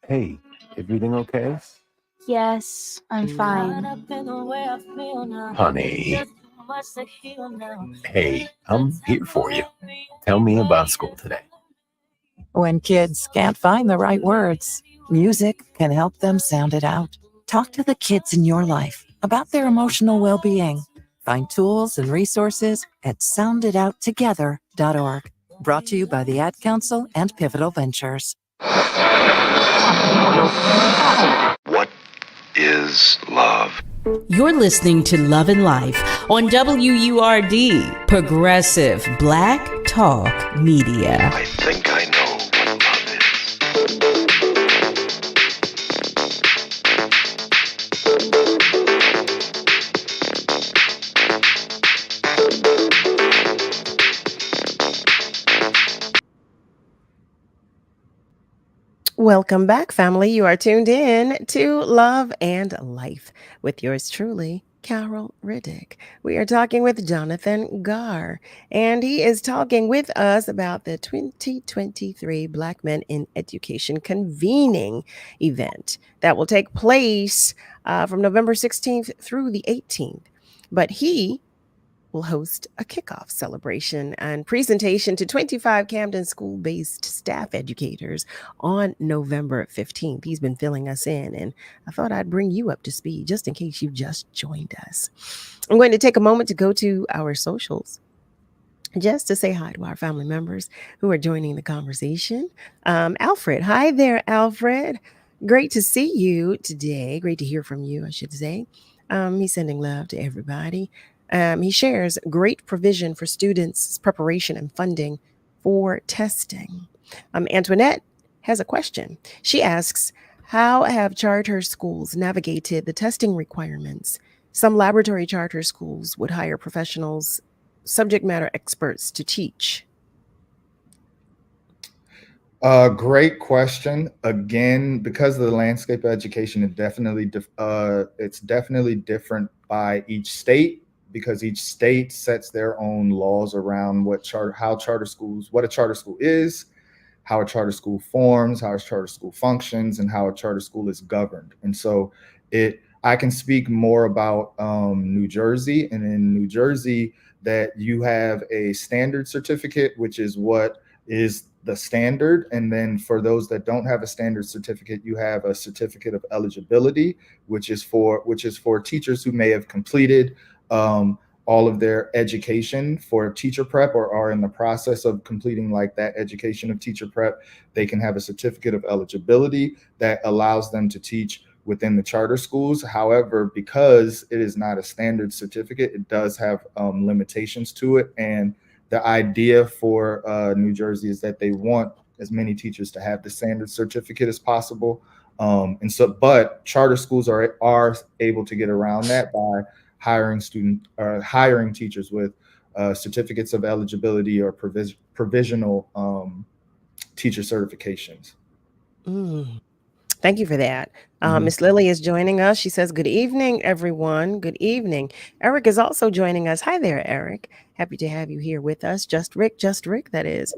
Hey, everything okay? Yes, I'm fine. Honey. Hey, I'm here for you. Tell me about school today. When kids can't find the right words, music can help them sound it out. Talk to the kids in your life about their emotional well-being. Find tools and resources at sounditouttogether.org. Brought to you by the Ad Council and Pivotal Ventures. What is love? You're listening to Love and Life on WURD, Progressive Black Talk Media. I think I know what love is. Welcome back, family. You are tuned in to Love and Life with yours truly, Carol Riddick. We are talking with Jonathan Garr, and he is talking with us about the 2023 Black Men in Education convening event that will take place from November 16th through the 18th. But he will host a kickoff celebration and presentation to 25 Camden school-based staff educators on November 15th. He's been filling us in, and I thought I'd bring you up to speed just in case you've just joined us. I'm going to take a moment to go to our socials just to say hi to our family members who are joining the conversation. Alfred, hi there, Alfred. Great to see you today. Great to hear from you, I should say. He's sending love to everybody. He shares great provision for students' preparation and funding for testing. Antoinette has a question. She asks, how have charter schools navigated the testing requirements? Some laboratory charter schools would hire professionals, subject matter experts to teach. Great question. Again, because of the landscape of education, it's definitely different by each state, because each state sets their own laws around what a charter school is, how a charter school forms, how a charter school functions, and how a charter school is governed. And so I can speak more about New Jersey, and in New Jersey that you have a standard certificate, which is what is the standard. And then for those that don't have a standard certificate, you have a certificate of eligibility, which is for teachers who may have completed all of their education for teacher prep or are in the process of completing like that education of teacher prep. They can have a certificate of eligibility that allows them to teach within the charter schools. However, because it is not a standard certificate, it does have limitations to it. And the idea for New Jersey is that they want as many teachers to have the standard certificate as possible. But charter schools are able to get around that by hiring teachers with certificates of eligibility or provisional teacher certifications. Thank you for that. Miss Lily is joining us. She says, good evening, everyone. Good evening. Eric is also joining us. Hi there, Eric. Happy to have you here with us. Just Rick, that is.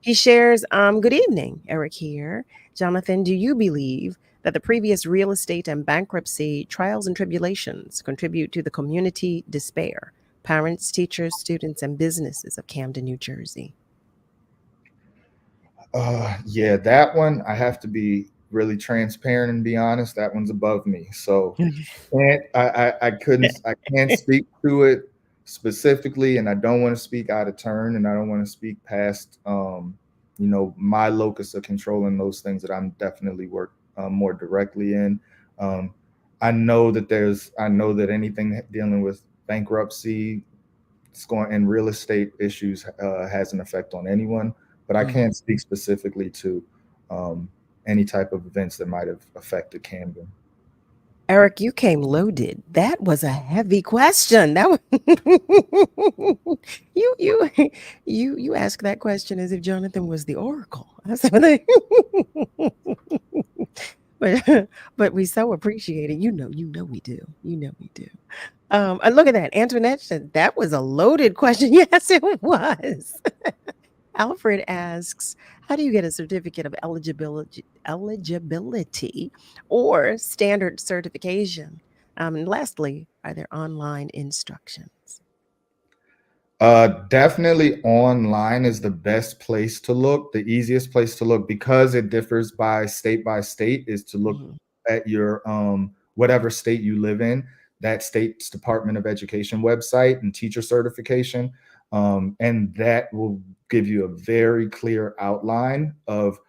He shares, good evening, Eric here. Jonathan, do you believe that the previous real estate and bankruptcy trials and tribulations contribute to the community despair? Parents, teachers, students, and businesses of Camden, New Jersey. Yeah, that one, I have to be really transparent and be honest. That one's above me. So I can't speak to it specifically, and I don't want to speak out of turn, and I don't want to speak past my locus of control and those things that I'm definitely work more directly in. I know that anything dealing with bankruptcy, and real estate issues has an effect on anyone, but I can't speak specifically to any type of events that might have affected Camden. Eric, you came loaded. That was a heavy question. That was you asked that question as if Jonathan was the oracle. But we so appreciate it. You know we do. And look at that. Antoinette said that was a loaded question. Yes, it was. Alfred asks, how do you get a certificate of eligibility or standard certification? And lastly, are there online instructions? Definitely online is the best place to look. The easiest place to look, because it differs by state, is to look at your whatever state you live in, that state's Department of Education website and teacher certification. And that will give you a very clear outline of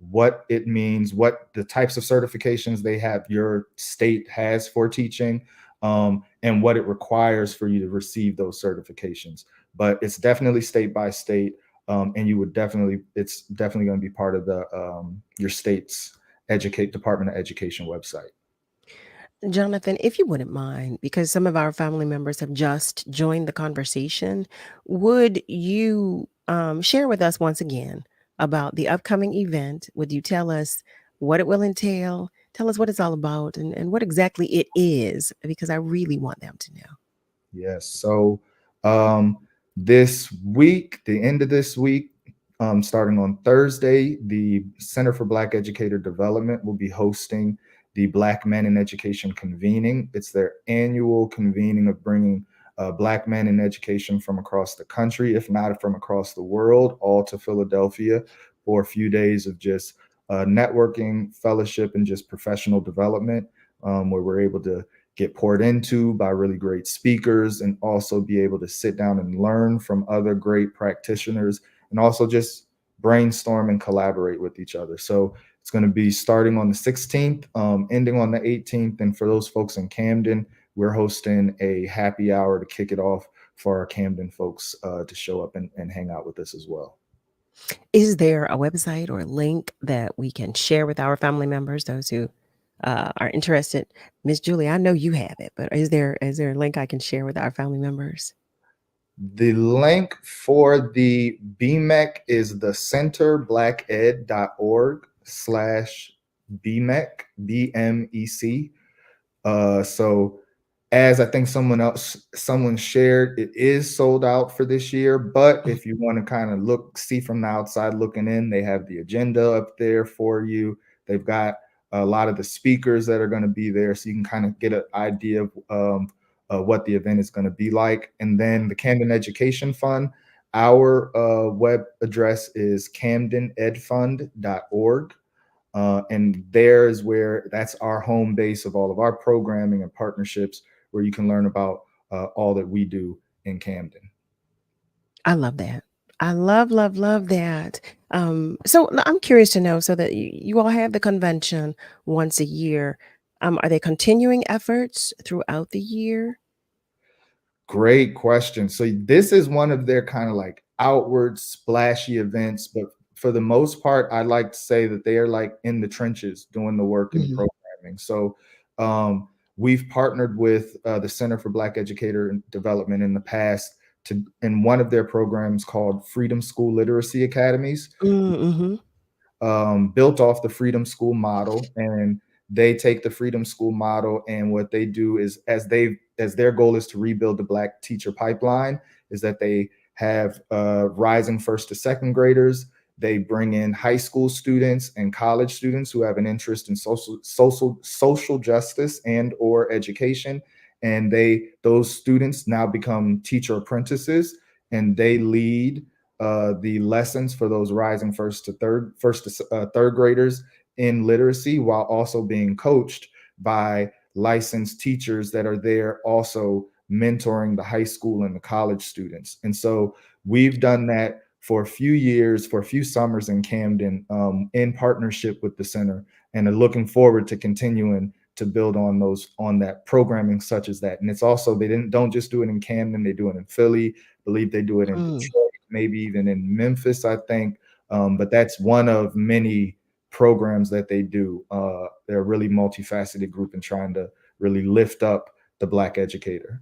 what it means, what the types of certifications your state has for teaching, and what it requires for you to receive those certifications. But it's definitely state by state, and it's definitely going to be part of the your state's Department of Education website. Jonathan, if you wouldn't mind, because some of our family members have just joined the conversation, would you share with us once again about the upcoming event? Would you tell us what it will entail? Tell us what it's all about and what exactly it is, because I really want them to know. Yes. So this week, the end of this week, starting on Thursday, the Center for Black Educator Development will be hosting the Black Men in Education convening. It's their annual convening of bringing Black men in education from across the country, if not from across the world, all to Philadelphia for a few days of just networking, fellowship, and just professional development, where we're able to get poured into by really great speakers and also be able to sit down and learn from other great practitioners and also just brainstorm and collaborate with each other. So it's going to be starting on the 16th, ending on the 18th. And for those folks in Camden, we're hosting a happy hour to kick it off for our Camden folks to show up and hang out with us as well. Is there a website or a link that we can share with our family members, those who are interested? Miss Julie, I know you have it, but is there a link I can share with our family members? The link for the BMEC is the centerblacked.org/BMEC, BMEC. So as I think someone shared, it is sold out for this year. But if you want to kind of see from the outside looking in, they have the agenda up there for you. They've got a lot of the speakers that are going to be there, so you can kind of get an idea of what the event is going to be like. And then the Camden Education Fund, our web address is camdenedfund.org. And there is that's our home base of all of our programming and partnerships, where you can learn about all that we do in Camden. I love that. I love that. So I'm curious to know, so that you all have the convention once a year. Are they continuing efforts throughout the year? Great question. So this is one of their kind of like outward splashy events, but for the most part, I like to say that they are like in the trenches doing the work and programming. So we've partnered with the Center for Black Educator Development in the past in one of their programs called Freedom School Literacy Academies, built off the Freedom School model. And they take the Freedom School model, and what they do is, as their goal is to rebuild the Black teacher pipeline, is that they have rising first to second graders. They bring in high school students and college students who have an interest in social justice and or education. And those students now become teacher apprentices, and they lead the lessons for those rising first to third graders in literacy, while also being coached by licensed teachers that are there also mentoring the high school and the college students. And so we've done that for a few years, for a few summers in Camden, in partnership with the center, and are looking forward to continuing to build on that programming such as that. And it's also, they don't just do it in Camden, they do it in Philly. I believe they do it in Detroit, maybe even in Memphis, I think. But that's one of many programs that they do. They're a really multifaceted group and trying to really lift up the Black educator.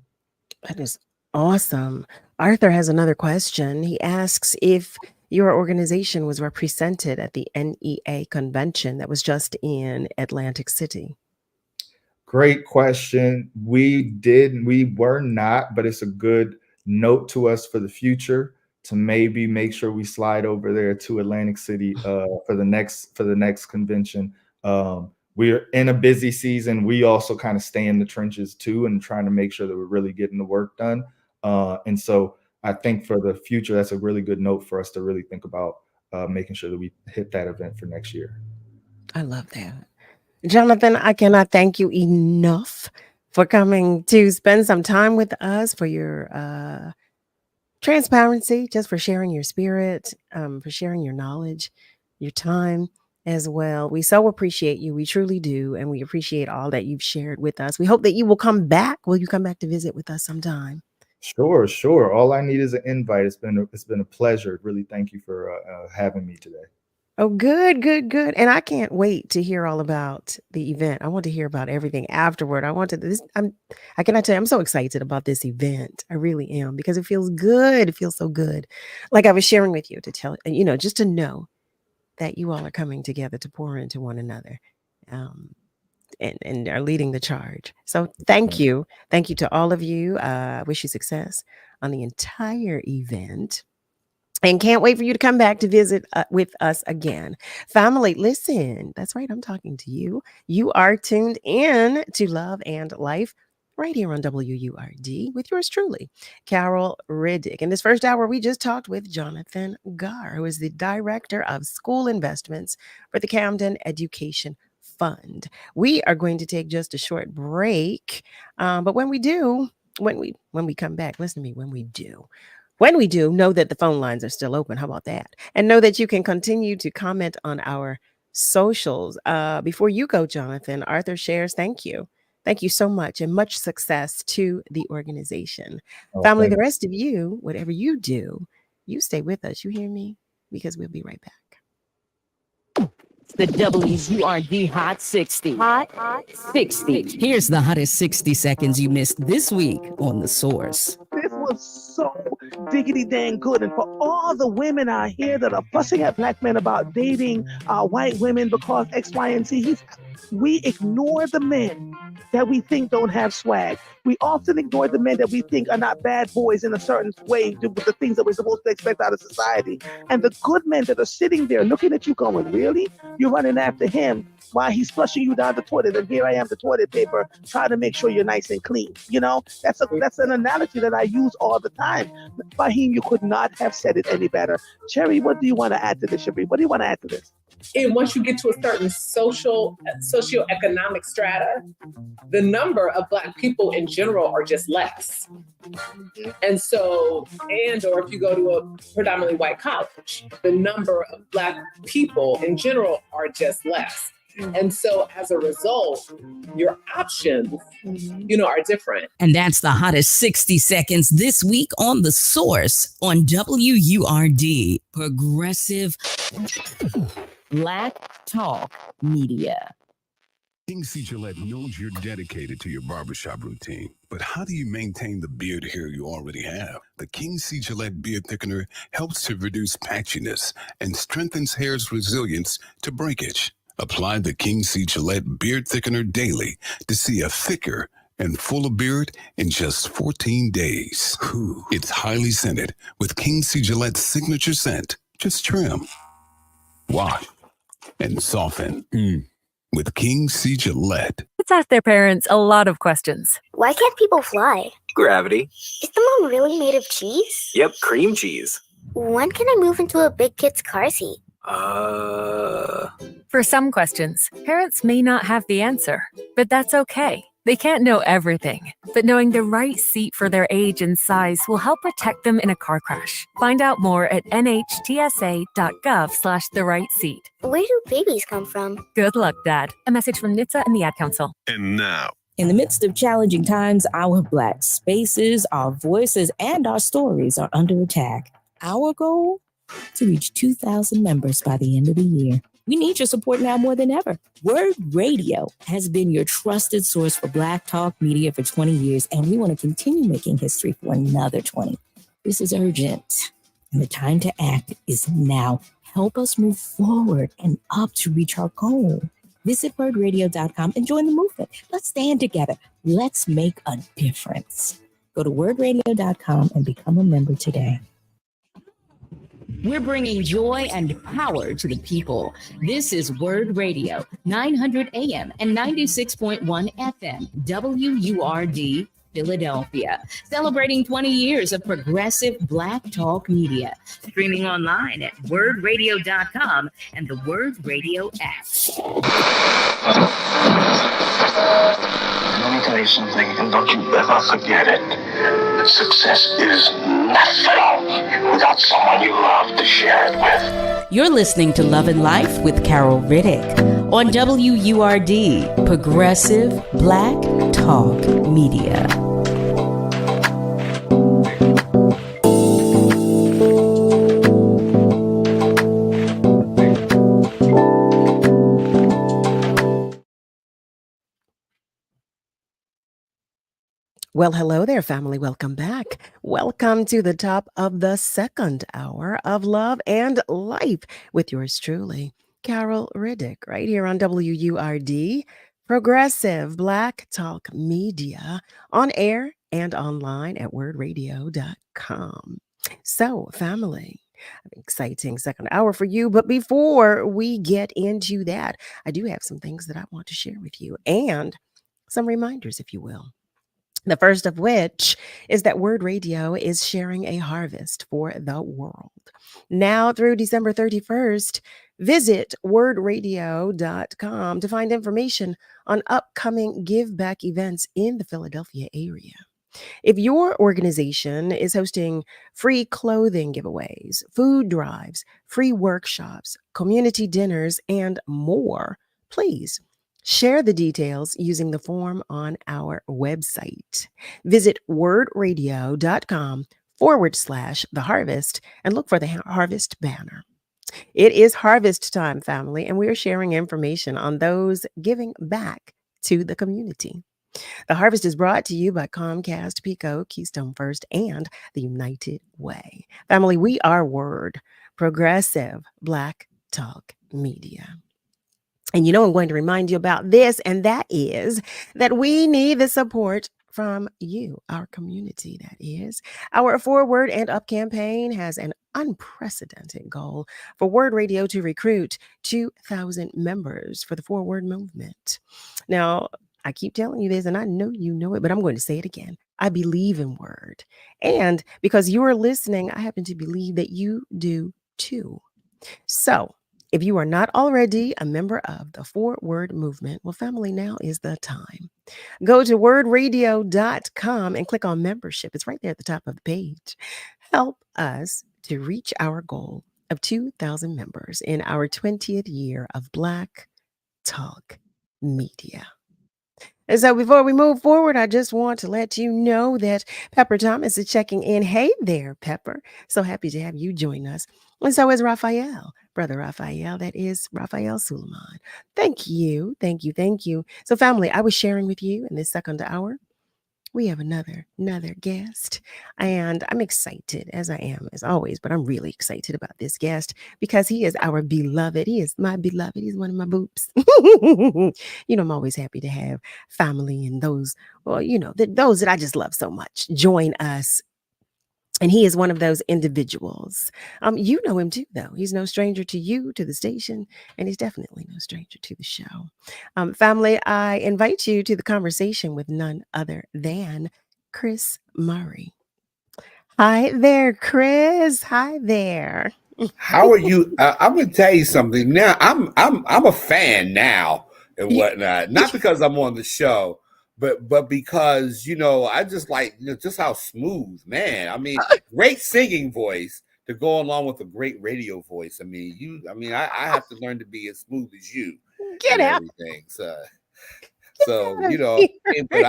That is awesome. Arthur has another question. He asks if your organization was represented at the NEA convention that was just in Atlantic City. Great question. We were not, but it's a good note to us for the future to maybe make sure we slide over there to Atlantic City for the next convention. We're in a busy season. We also kind of stay in the trenches too, and trying to make sure that we're really getting the work done. And so I think for the future, that's a really good note for us to really think about making sure that we hit that event for next year. I love that. Jonathan, I cannot thank you enough for coming to spend some time with us, for your transparency, just for sharing your spirit, for sharing your knowledge, your time as well. We so appreciate you. We truly do. And we appreciate all that you've shared with us. We hope that you will come back. Will you come back to visit with us sometime? Sure. All I need is an invite. It's been a pleasure. Really, thank you for having me today. Oh, good. And I can't wait to hear all about the event. I want to hear about everything afterward. I cannot tell you, I'm so excited about this event. I really am, because it feels good. It feels so good. Like I was sharing with you, to tell, just to know that you all are coming together to pour into one another, and are leading the charge. So thank you. Thank you to all of you. Wish you success on the entire event. And can't wait for you to come back to visit with us again. Family, listen. That's right. I'm talking to you. You are tuned in to Love and Life right here on WURD with yours truly, Carol Riddick. In this first hour, we just talked with Jonathan Garr, who is the Director of School Investments for the Camden Education Fund. We are going to take just a short break, but when we do, when we come back, listen to me, when we do, know that the phone lines are still open. How about that? And know that you can continue to comment on our socials. Before you go, Jonathan, Arthur shares, thank you. Thank you so much and much success to the organization. Family, the rest of you, whatever you do, you stay with us. You hear me? Because we'll be right back. The WURD Hot 60. Hot 60. Here's the hottest 60 seconds you missed this week on The Source. This was so diggity dang good. And for all the women out here that are fussing at black men about dating white women because X, Y, and Z, we ignore the men that we think don't have swag. We often ignore the men that we think are not bad boys in a certain way with the things that we're supposed to expect out of society. And the good men that are sitting there looking at you going, really? You're running after him while he's flushing you down the toilet, and here I am, the toilet paper, trying to make sure you're nice and clean. You know, that's an analogy that I use all the time. Fahim, you could not have said it any better. Cherry, what do you want to add to this, Shabri? What do you want to add to this? And once you get to a certain socioeconomic strata, the number of Black people in general are just less. And so, or if you go to a predominantly white college, the number of Black people in general are just less. And so as a result, your options, are different. And that's the hottest 60 seconds this week on The Source on WURD, Progressive Black Talk Media. King C. Gillette knows you're dedicated to your barbershop routine, but how do you maintain the beard hair you already have? The King C. Gillette Beard Thickener helps to reduce patchiness and strengthens hair's resilience to breakage. Apply the King C. Gillette Beard Thickener daily to see a thicker and fuller beard in just 14 days. It's highly scented with King C. Gillette's signature scent. Just trim, wash, and soften. With King C. Gillette. Let's ask their parents a lot of questions. Why can't people fly? Gravity. Is the moon really made of cheese? Yep, cream cheese. When can I move into a big kid's car seat? For some questions, parents may not have the answer, but that's okay. They can't know everything, but knowing the right seat for their age and size will help protect them in a car crash. Find out more at nhtsa.gov/the-right-seat. Where do babies come from? Good luck, Dad. A message from NHTSA and the Ad Council. And now, in the midst of challenging times, our Black spaces, our voices, and our stories are under attack. Our goal? To reach 2,000 members by the end of the year. We need your support now more than ever. WURD Radio has been your trusted source for Black talk media for 20 years, and we want to continue making history for another 20. This is urgent, and the time to act is now. Help us move forward and up to reach our goal. Visit wordradio.com and join the movement. Let's stand together. Let's make a difference. Go to wordradio.com and become a member today. We're bringing joy and power to the people. This is WURD Radio, 900 AM and 96.1 FM, WURD, Philadelphia, celebrating 20 years of progressive Black talk media. Streaming online at wordradio.com and the WURD Radio app. Let me tell you something, and don't you ever forget it. Success is nothing without someone you love to share it with. You're listening to Love and Life with Carol Riddick on WURD, Progressive Black Talk Media. Well, hello there, family. Welcome back. Welcome to the top of the second hour of Love and Life with yours truly, Carol Riddick, right here on WURD, Progressive Black Talk Media, on air and online at wordradio.com. So, family, an exciting second hour for you. But before we get into that, I do have some things that I want to share with you and some reminders, if you will. The first of which is that WURD Radio is sharing a harvest for the world. Now through December 31st, visit wordradio.com to find information on upcoming give back events in the Philadelphia area. If your organization is hosting free clothing giveaways, food drives, free workshops, community dinners, and more, please share the details using the form on our website. Visit wordradio.com/the harvest and look for the harvest banner. It is harvest time, family, and we are sharing information on those giving back to the community. The harvest is brought to you by Comcast, Pico, Keystone First, and the United Way. Family, we are WURD, Progressive Black Talk Media. And you know, I'm going to remind you about this, and that is that we need the support from you, our community, that is. Our Forward and Up campaign has an unprecedented goal for WURD Radio to recruit 2,000 members for the Forward movement. Now, I keep telling you this, and I know you know it, but I'm going to say it again. I believe in WURD. And because you are listening, I happen to believe that you do too. So, if you are not already a member of the Forward movement, well, family, now is the time. Go to wordradio.com and click on membership. It's right there at the top of the page. Help us to reach our goal of 2,000 members in our 20th year of Black Talk Media. And so before we move forward, I just want to let you know that Pepper Thomas is checking in. Hey there, Pepper. So happy to have you join us. And so is Raphael, Brother Raphael. That is Raphael Suleiman. Thank you. Thank you. Thank you. So family, I was sharing with you in this second hour. We have another guest, and I'm excited, as I am as always, but I'm really excited about this guest because he is our beloved. He is my beloved. He's one of my boops. You know, I'm always happy to have family and those, well, you know, those that I just love so much join us. And he is one of those individuals. You know him too, though. He's no stranger to you, to the station, and he's definitely no stranger to the show. Family, I invite you to the conversation with none other than Chris Murray. Hi there, Chris. Hi there. How are you? I'm going to tell you something. Now, I'm a fan now and whatnot. Not because I'm on the show, but because, you know, I just like, you know, just how smooth, man. I mean, great singing voice to go along with a great radio voice. I mean, I have to learn to be as smooth as you. Get out. Everything. So you know, but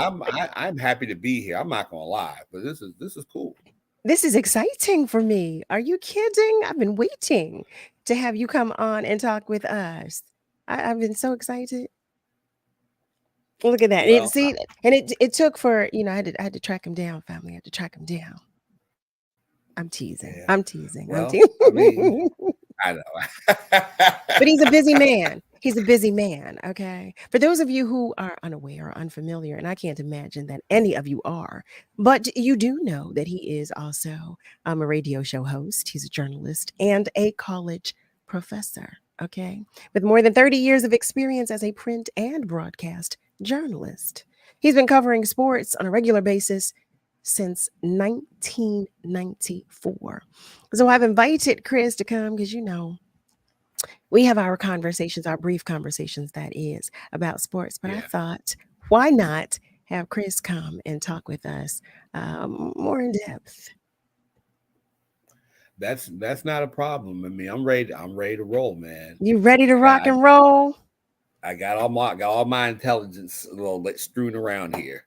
I'm happy to be here. I'm not gonna lie, but this is cool. This is exciting for me. Are you kidding? I've been waiting to have you come on and talk with us. I've been so excited. Look at that. Well, It took for, you know, I had to track him down, family. I had to track him down. I'm teasing. Yeah. I'm teasing. Well, I'm teasing. I mean, I know. But he's a busy man. He's a busy man. Okay. For those of you who are unaware or unfamiliar, and I can't imagine that any of you are, but you do know that he is also a radio show host. He's a journalist and a college professor. Okay. With more than 30 years of experience as a print and broadcast journalist. He's been covering sports on a regular basis since 1994. So I've invited Chris to come because, you know, we have our conversations, our brief conversations, that is, about sports. But I thought, why not have Chris come and talk with us more in depth? That's not a problem. I mean, I'm ready to roll, man. You ready to rock and roll? I got all my intelligence a little bit strewn around here.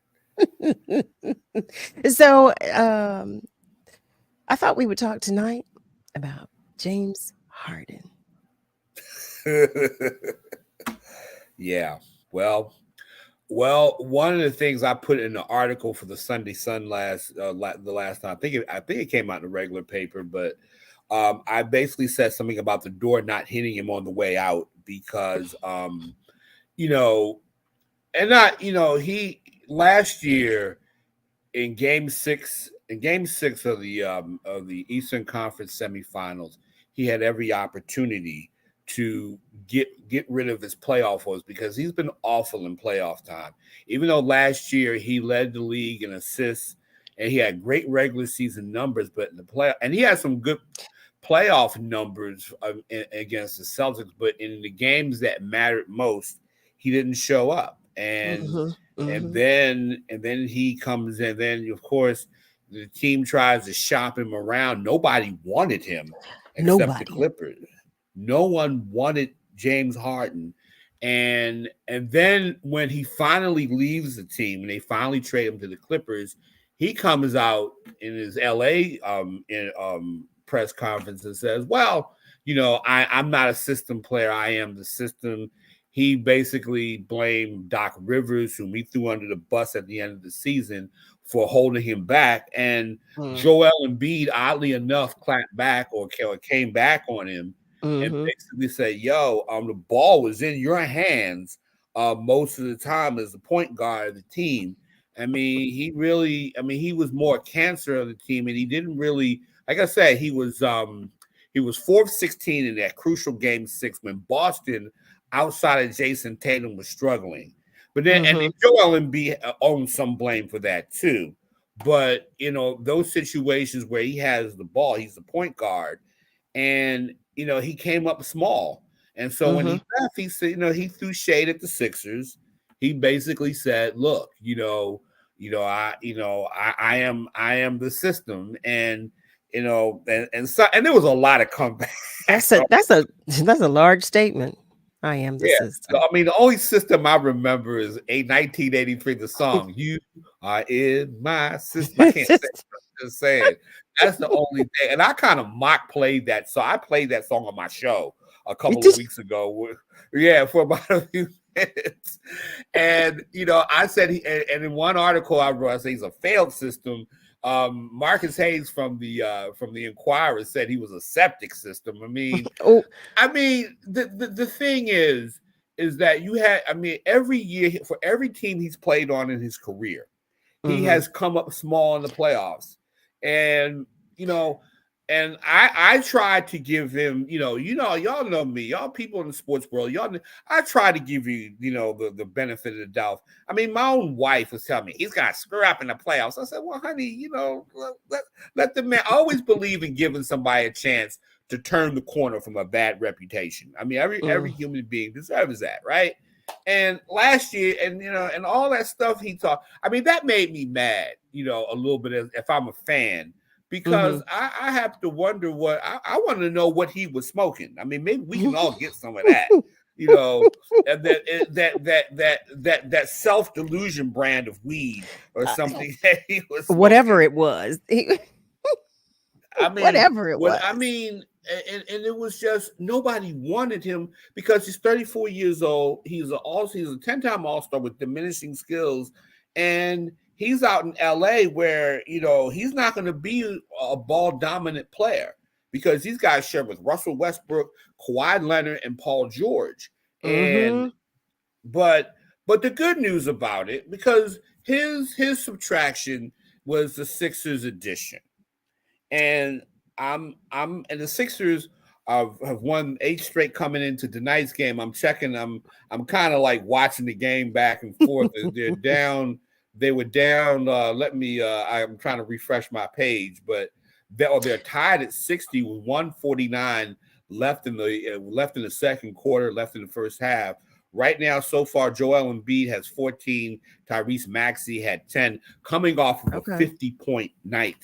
So I thought we would talk tonight about James Harden. Yeah. Well, one of the things I put in the article for the Sunday Sun the last time, I think it came out in the regular paper, but I basically said something about the door not hitting him on the way out because you know, and not, you know, he last year in game six of the Eastern Conference semifinals, he had every opportunity to get rid of his playoff woes, because he's been awful in playoff time. Even though last year he led the league in assists and he had great regular season numbers, but in the play, and he had some good playoff numbers against the Celtics, but in the games that mattered most, he didn't show up. And and then he comes in. Then of course the team tries to shop him around. Nobody wanted him except the Clippers. No one wanted James Harden. And then when he finally leaves the team and they finally trade him to the Clippers, he comes out in his LA press conference and says, well, I'm not a system player. I am the system. He basically blamed Doc Rivers, whom he threw under the bus at the end of the season, for holding him back. And Joel Embiid, oddly enough, clapped back or came back on him and basically said, yo, the ball was in your hands most of the time as the point guard of the team. I mean, he was more cancer of the team, and he didn't really, like I said, he was 4-16 in that crucial game 6 when Boston, outside of Jason Tatum, was struggling. But then, and Joel Embiid owns some blame for that too. But those situations where he has the ball, he's the point guard, and he came up small. And so when he left, he said, he threw shade at the Sixers. He basically said, "Look, I am the system," and and there was a lot of comeback. That's a large statement. I am the system. So, I mean, the only system I remember is 1983, the song "You Are in My System." I can't say it, I'm just saying. That's the only thing. And I kind of played that song. I played that song on my show a couple of weeks ago. For about a few minutes. And I said and in one article I wrote, I said he's a failed system. Marcus Hayes from the Inquirer said he was a septic system. I mean, the thing is that you had, every year for every team he's played on in his career, he has come up small in the playoffs. And and I tried to give him, y'all know me, y'all people in the sports world, I try to give you, the benefit of the doubt. I mean, my own wife was telling me he's got to screw up in the playoffs. I said, well, honey, let the man. I always believe in giving somebody a chance to turn the corner from a bad reputation. I mean, every human being deserves that, right? And last year, and all that stuff he talked, I mean, that made me mad, a little bit if I'm a fan. Because I have to wonder I want to know what he was smoking. I mean, maybe we can all get some of that, and that self-delusion brand of weed or something that he was smoking. Whatever it was. Whatever it was. I mean, and it was just nobody wanted him because he's 34 years old. He's a 10-time All-Star with diminishing skills, and he's out in LA where, he's not going to be a ball dominant player because these guys share with Russell Westbrook, Kawhi Leonard, and Paul George. And but the good news about it, because his subtraction was the Sixers addition. And and the Sixers have won 8 straight coming into tonight's game. I'm checking, I'm kind of like watching the game back and forth. They're down. They were down. I'm trying to refresh my page, but they're tied at 60 with 1:49 left in the second quarter, left in the first half. Right now, so far, Joel Embiid has 14. Tyrese Maxey had 10, coming off of a 50-point night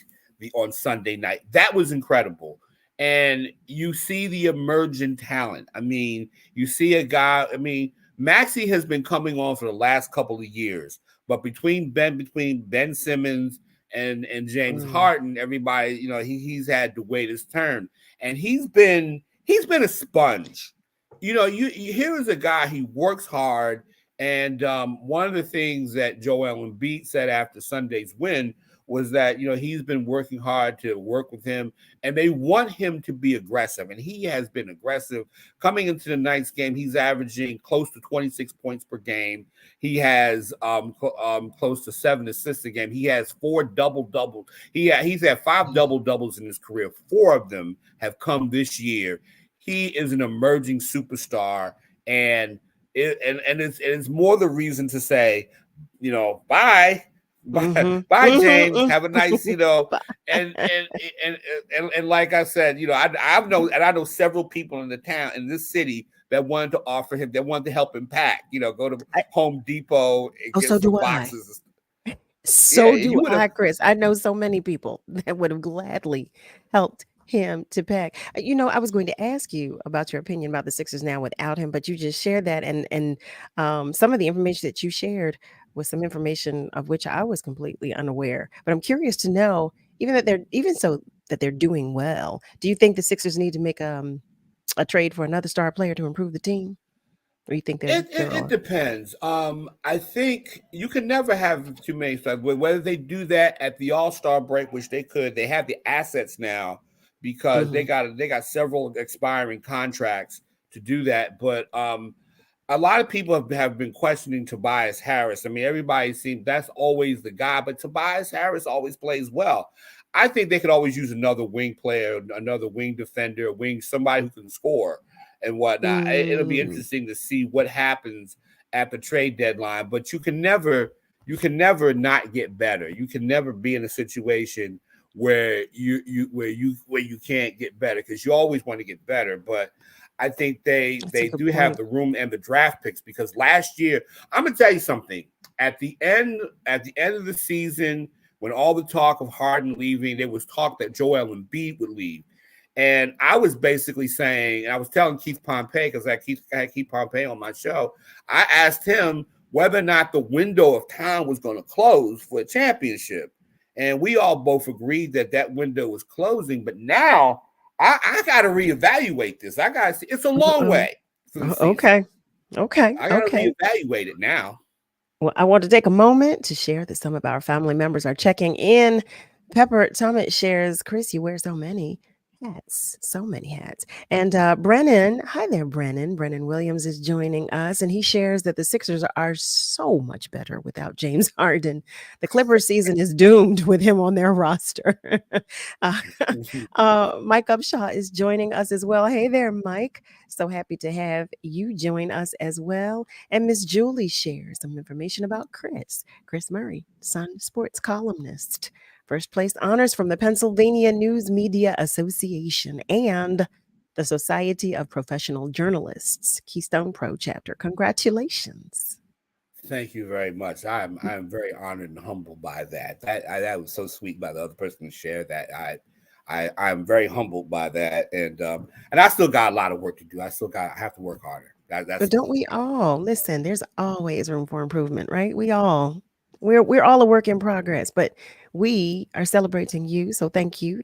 on Sunday night. That was incredible. And you see the emerging talent. I mean, you see a guy. I mean, Maxey has been coming on for the last couple of years. But between Ben Simmons and James Harden, everybody, he's had to wait his turn, and he's been a sponge. Here is a guy, he works hard, and one of the things that Joel Embiid said after Sunday's win was that he's been working hard to work with him, and they want him to be aggressive, and he has been aggressive. Coming into the night's game, he's averaging close to 26 points per game. He has close to 7 assists a game. He has 4 double-doubles. He's had 5 double-doubles in his career. 4 of them have come this year. he is an emerging superstar, and it's more the reason to say, bye. Bye, James. Have a nice, and like I said, I know several people in this city that wanted to offer him, that wanted to help him pack, go to Home Depot and get so some do boxes. So do I, Chris. I know so many people that would have gladly helped him to pack. I was going to ask you about your opinion about the Sixers now without him, but you just shared that, and some of the information that you shared was some information of which I was completely unaware. But I'm curious to know, that they're doing well. Do you think the Sixers need to make a trade for another star player to improve the team? Or you think it depends. I think you can never have too many stars. Whether they do that at the All-Star break, which they could, they have the assets now because they got several expiring contracts to do that. But a lot of people have been questioning Tobias Harris. I mean, everybody seems that's always the guy, but Tobias Harris always plays well. I think they could always use another wing player, another wing defender, somebody who can score and whatnot. It'll be interesting to see what happens at the trade deadline, but you can never not get better. You can never be in a situation where you can't get better, because you always want to get better. But I think they do have the room and the draft picks, because last year, I'm gonna tell you something. At the end of the season, when all the talk of Harden leaving, there was talk that Joel Embiid would leave. And I was basically saying, and I was telling Keith Pompey, because I had Keith Pompey on my show, I asked him whether or not the window of time was going to close for a championship. And we all both agreed that window was closing. But now I got to reevaluate this. I got to see. It's a long way. Okay. I got to reevaluate it now. Well, I want to take a moment to share that some of our family members are checking in. Pepper Tummett shares, Chris, you wear so many hats. And Brennan, hi there, Brennan. Brennan Williams is joining us, and he shares that the Sixers are so much better without James Harden. The Clippers season is doomed with him on their roster. Mike Upshaw is joining us as well. Hey there, Mike. So happy to have you join us as well. And Miss Julie shares some information about Chris Murray, Sun sports columnist. First place honors from the Pennsylvania News Media Association and the Society of Professional Journalists, Keystone Pro chapter. Congratulations. Thank you very much. I'm very honored and humbled by that. That was so sweet by the other person to share that. I'm very humbled by that, and I still got a lot of work to do. I have to work harder. But don't we all? Listen, there's always room for improvement, right? We're all a work in progress, but we are celebrating you. So thank you.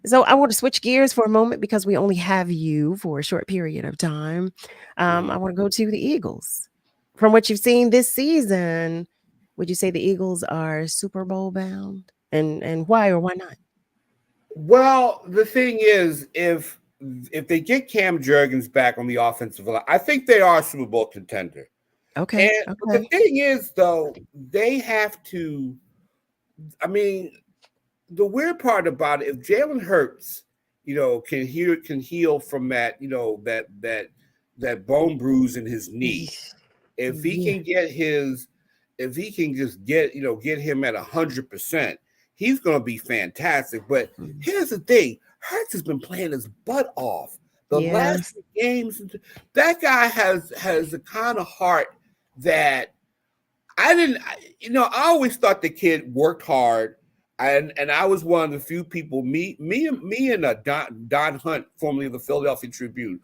So I want to switch gears for a moment because we only have you for a short period of time. I want to go to the Eagles. From what you've seen this season, would you say the Eagles are Super Bowl bound? And why or why not? Well, the thing is, if they get Cam Jurgens back on the offensive line, I think they are a Super Bowl contender. Okay. But the thing is, though, they have to. I mean, the weird part about it, if Jalen Hurts, can heal from that, that bone bruise in his knee, if he can get him at 100%, he's going to be fantastic. But here's the thing: Hurts has been playing his butt off the last few games. That guy has the kind of heart that I always thought the kid worked hard, and I was one of the few people. Me and Don Hunt, formerly of the Philadelphia Tribune,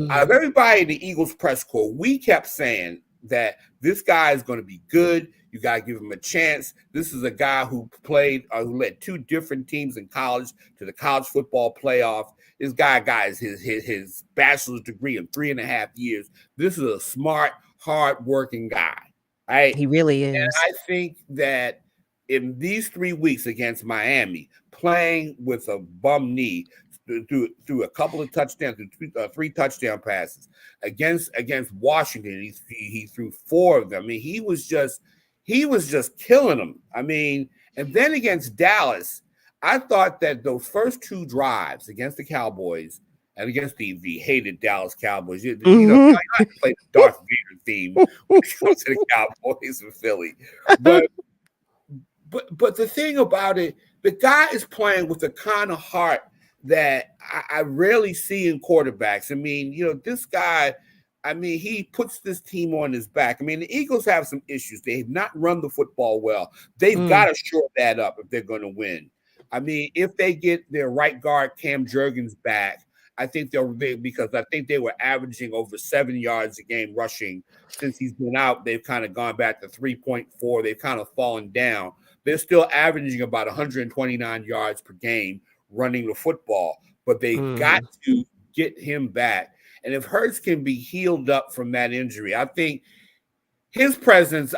out of everybody in the Eagles press corps, we kept saying that this guy is going to be good. You got to give him a chance. This is a guy who who led two different teams in college to the college football playoff. This guy got his bachelor's degree in 3.5 years. This is a smart, hard-working guy. Right? He really is. And I think that in these 3 weeks against Miami, playing with a bum knee through a couple of touchdowns, through 3 touchdown passes against Washington, he threw 4 of them. I mean, he was just killing them. I mean, and then against Dallas, I thought that those first 2 drives against the Cowboys, and against the hated Dallas Cowboys. You know, I play the Darth Vader theme when it comes to the Cowboys in Philly. But the thing about it, the guy is playing with the kind of heart that I rarely see in quarterbacks. I mean, you know, this guy, I mean, he puts this team on his back. I mean, the Eagles have some issues. They have not run the football well. They've got to shore that up if they're going to win. I mean, if they get their right guard, Cam Jurgens, back, I think because I think they were averaging over 7 yards a game rushing. Since he's been out, they've kind of gone back to 3.4. They've kind of fallen down. They're still averaging about 129 yards per game running the football, but they got to get him back. And if Hurts can be healed up from that injury, I think his presence,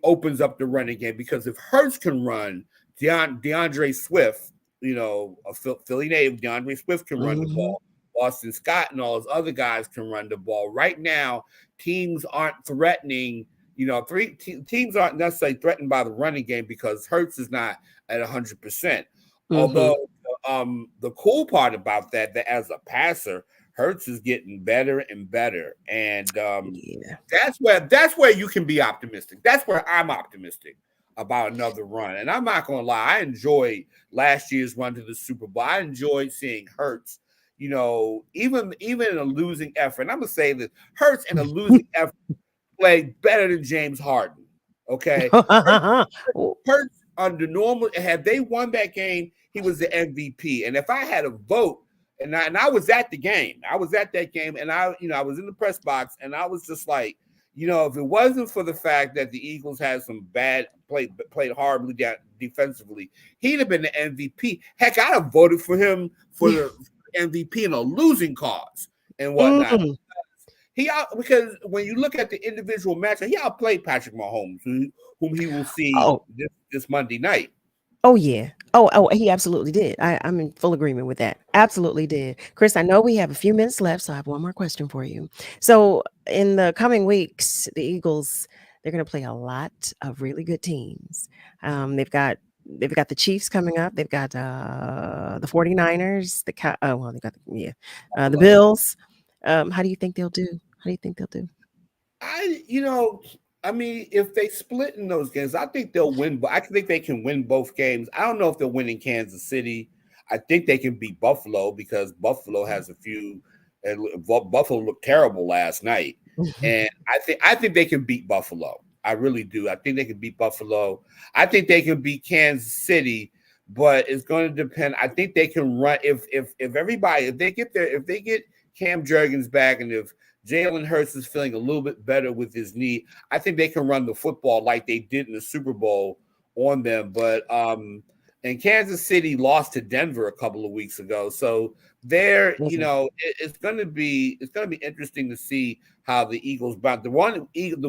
opens up the running game, because if Hurts can run, DeAndre Swift, you know, a Philly native, DeAndre Swift can run the ball. Boston Scott and all those other guys can run the ball. Right now, teams aren't threatening. You know, teams aren't necessarily threatened by the running game because Hurts is not at 100%. Although the cool part about that as a passer, Hurts is getting better and better, and that's where you can be optimistic. That's where I'm optimistic about another run. And I'm not gonna lie, I enjoyed last year's run to the Super Bowl. I enjoyed seeing Hurts. You know, even in a losing effort. And I'm gonna say that Hurts in a losing effort played better than James Harden. Okay, Hurts under normal, had they won that game, he was the MVP. And if I had a vote, and I was at the game, and I was in the press box, and I was just like, you know, if it wasn't for the fact that the Eagles had some played horribly defensively, he'd have been the MVP. Heck, I'd have voted for him for the MVP in a losing cause and whatnot. Because when you look at the individual matchup, he outplayed Patrick Mahomes, whom he will see this Monday night. Oh, yeah. Oh, he absolutely did. I'm in full agreement with that. Absolutely did. Chris, I know we have a few minutes left, so I have one more question for you. So in the coming weeks, the Eagles, they're going to play a lot of really good teams. They've got the Chiefs coming up. They've got the 49ers, the Bills. How do you think they'll do? I mean, if they split in those games, I think they'll win. But I think they can win both games. I don't know if they'll win in Kansas City. I think they can beat Buffalo because Buffalo has a few. And Buffalo looked terrible last night, and I think they can beat Buffalo. I really do. I think they can beat Buffalo. I think they can beat Kansas City, but it's going to depend. I think they can run if they get Cam Jurgens back, and if Jalen Hurts is feeling a little bit better with his knee, I think they can run the football like they did in the Super Bowl on them. But and Kansas City lost to Denver a couple of weeks ago, so it's going to be interesting to see how the Eagles bounce. The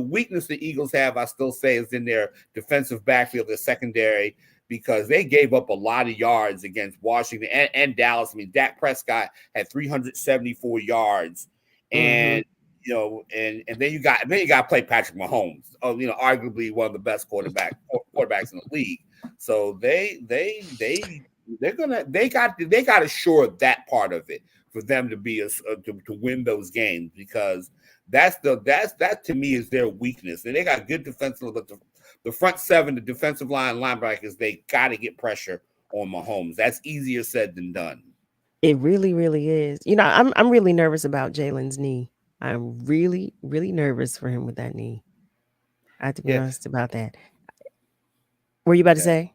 weakness the Eagles have, I still say, is in their defensive backfield, their secondary, because they gave up a lot of yards against Washington and Dallas. I mean, Dak Prescott had 374 yards. And and then you got to play Patrick Mahomes, arguably one of the best quarterbacks in the league. So they got to shore that part of it for them to be to win those games, because that to me is their weakness. And they got good defensive, but the front seven, the defensive line, linebackers, they got to get pressure on Mahomes. That's easier said than done. It really, really is. You know, I'm really nervous about Jalen's knee. I'm really, really nervous for him with that knee. I have to be honest about that. Were you about to say?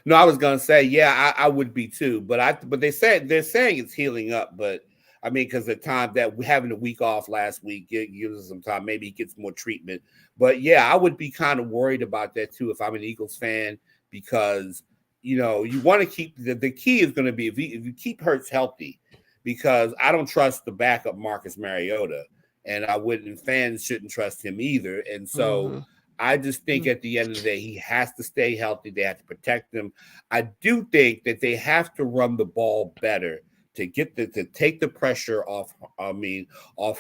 No, I was gonna say, I would be too. But they're saying it's healing up. But I mean, because the time that we're having a week off last week gives us some time. Maybe he gets more treatment. But I would be kind of worried about that too if I'm an Eagles fan, because you want to keep the key is going to be if you keep Hurts healthy, because I don't trust the backup Marcus Mariota, and fans shouldn't trust him either. And so I just think at the end of the day, he has to stay healthy. They have to protect him. I do think that they have to run the ball better to take the pressure off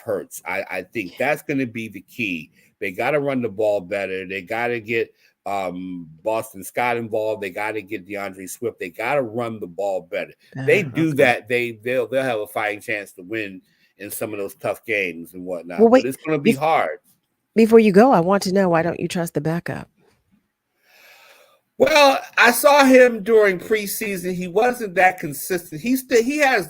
Hurts. I think that's going to be the key. They got to run the ball better. They got to get Boston Scott involved. They got to get DeAndre Swift. They got to run the ball better. They do that. They'll have a fighting chance to win in some of those tough games and whatnot. Well, wait, but it's going to be hard. Before you go, I want to know, why don't you trust the backup? Well, I saw him during preseason. He wasn't that consistent. He has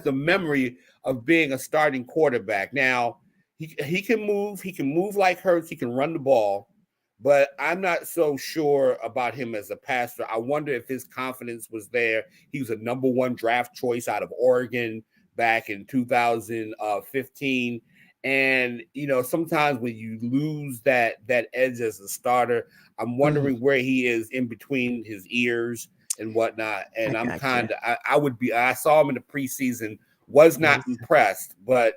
the memory of being a starting quarterback. Now he can move. He can move like Hurts. He can run the ball. But I'm not so sure about him as a passer. I wonder if his confidence was there. He was a number 1 draft choice out of Oregon back in 2015. And, sometimes when you lose that edge as a starter, I'm wondering where he is in between his ears and whatnot. And I saw him in the preseason, was not impressed, but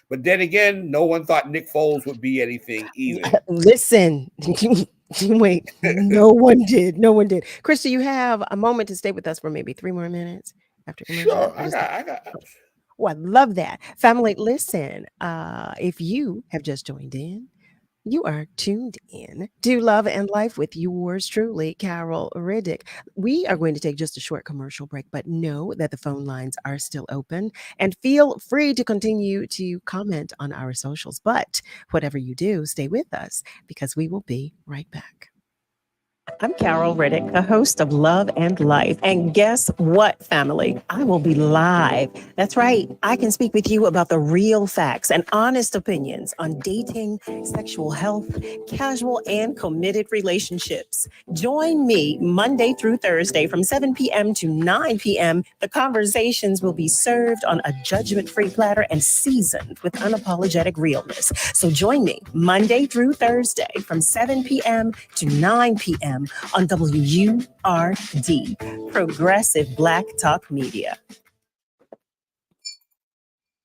then again, no one thought Nick Foles would be anything either. Listen, wait, no one did. Chris, do you have a moment to stay with us for maybe 3 more minutes after commercial? Sure, I got. Oh, I love that. Family, listen, if you have just joined in, you are tuned in to Love and Life with yours truly, Carol Riddick. We are going to take just a short commercial break, but know that the phone lines are still open, and feel free to continue to comment on our socials. But whatever you do, stay with us, because we will be right back. I'm Carol Riddick, the host of Love and Life. And guess what, family? I will be live. That's right. I can speak with you about the real facts and honest opinions on dating, sexual health, casual and committed relationships. Join me Monday through Thursday from 7 p.m. to 9 p.m. The conversations will be served on a judgment-free platter and seasoned with unapologetic realness. So join me Monday through Thursday from 7 p.m. to 9 p.m. on WURD, Progressive Black Talk Media.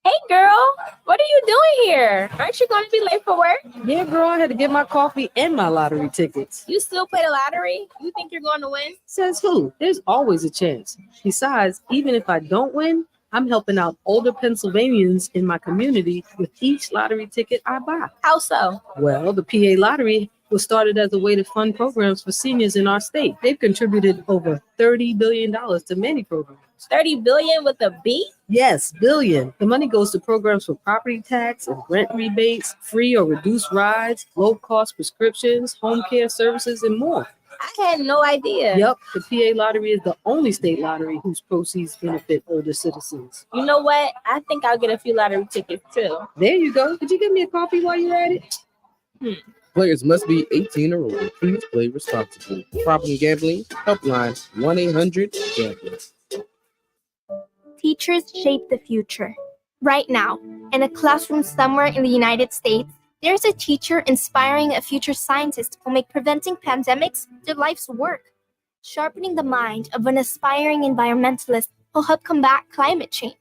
Hey girl, what are you doing here? Aren't you going to be late for work? Yeah, girl, I had to get my coffee and my lottery tickets. You still play the lottery? You think you're going to win? Says who? There's always a chance. Besides, even if I don't win, I'm helping out older Pennsylvanians in my community with each lottery ticket I buy. How so? Well, the PA lottery was started as a way to fund programs for seniors in our state. They've contributed over $30 billion to many programs. 30 billion with a B? Yes, billion. The money goes to programs for property tax and rent rebates, free or reduced rides, low-cost prescriptions, home care services, and more. I had no idea. Yep, the PA lottery is the only state lottery whose proceeds benefit older citizens. You know what? I think I'll get a few lottery tickets too. There you go. Could you give me a coffee while you're at it? Players must be 18 or older. Please play responsibly. Problem gambling, helpline 1-800-GAMBLER. Teachers shape the future. Right now, in a classroom somewhere in the United States, there's a teacher inspiring a future scientist who will make preventing pandemics their life's work. Sharpening the mind of an aspiring environmentalist who'll help combat climate change.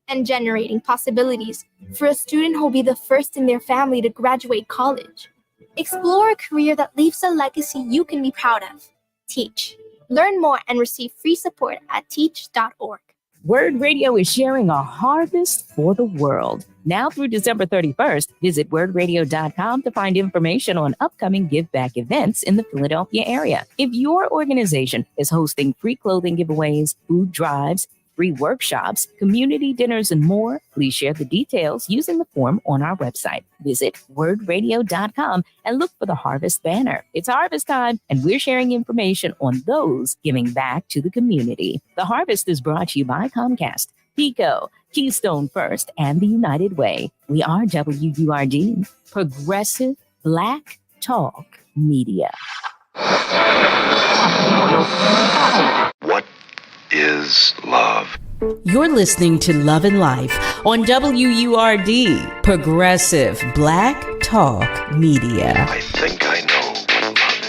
And generating possibilities for a student who'll be the first in their family to graduate college. Explore a career that leaves a legacy you can be proud of. Teach. Learn more and receive free support at teach.org. WURD Radio is sharing a harvest for the world. Now through December 31st, visit WURDradio.com to find information on upcoming Give Back events in the Philadelphia area. If your organization is hosting free clothing giveaways, food drives, free workshops, community dinners, and more, please share the details using the form on our website. Visit WURDradio.com and look for the Harvest banner. It's harvest time, and we're sharing information on those giving back to the community. The Harvest is brought to you by Comcast, PECO, Keystone First, and the United Way. We are WURD, Progressive Black Talk Media. What is love? You're listening to Love and Life on WURD, Progressive Black Talk Media. I think I know what love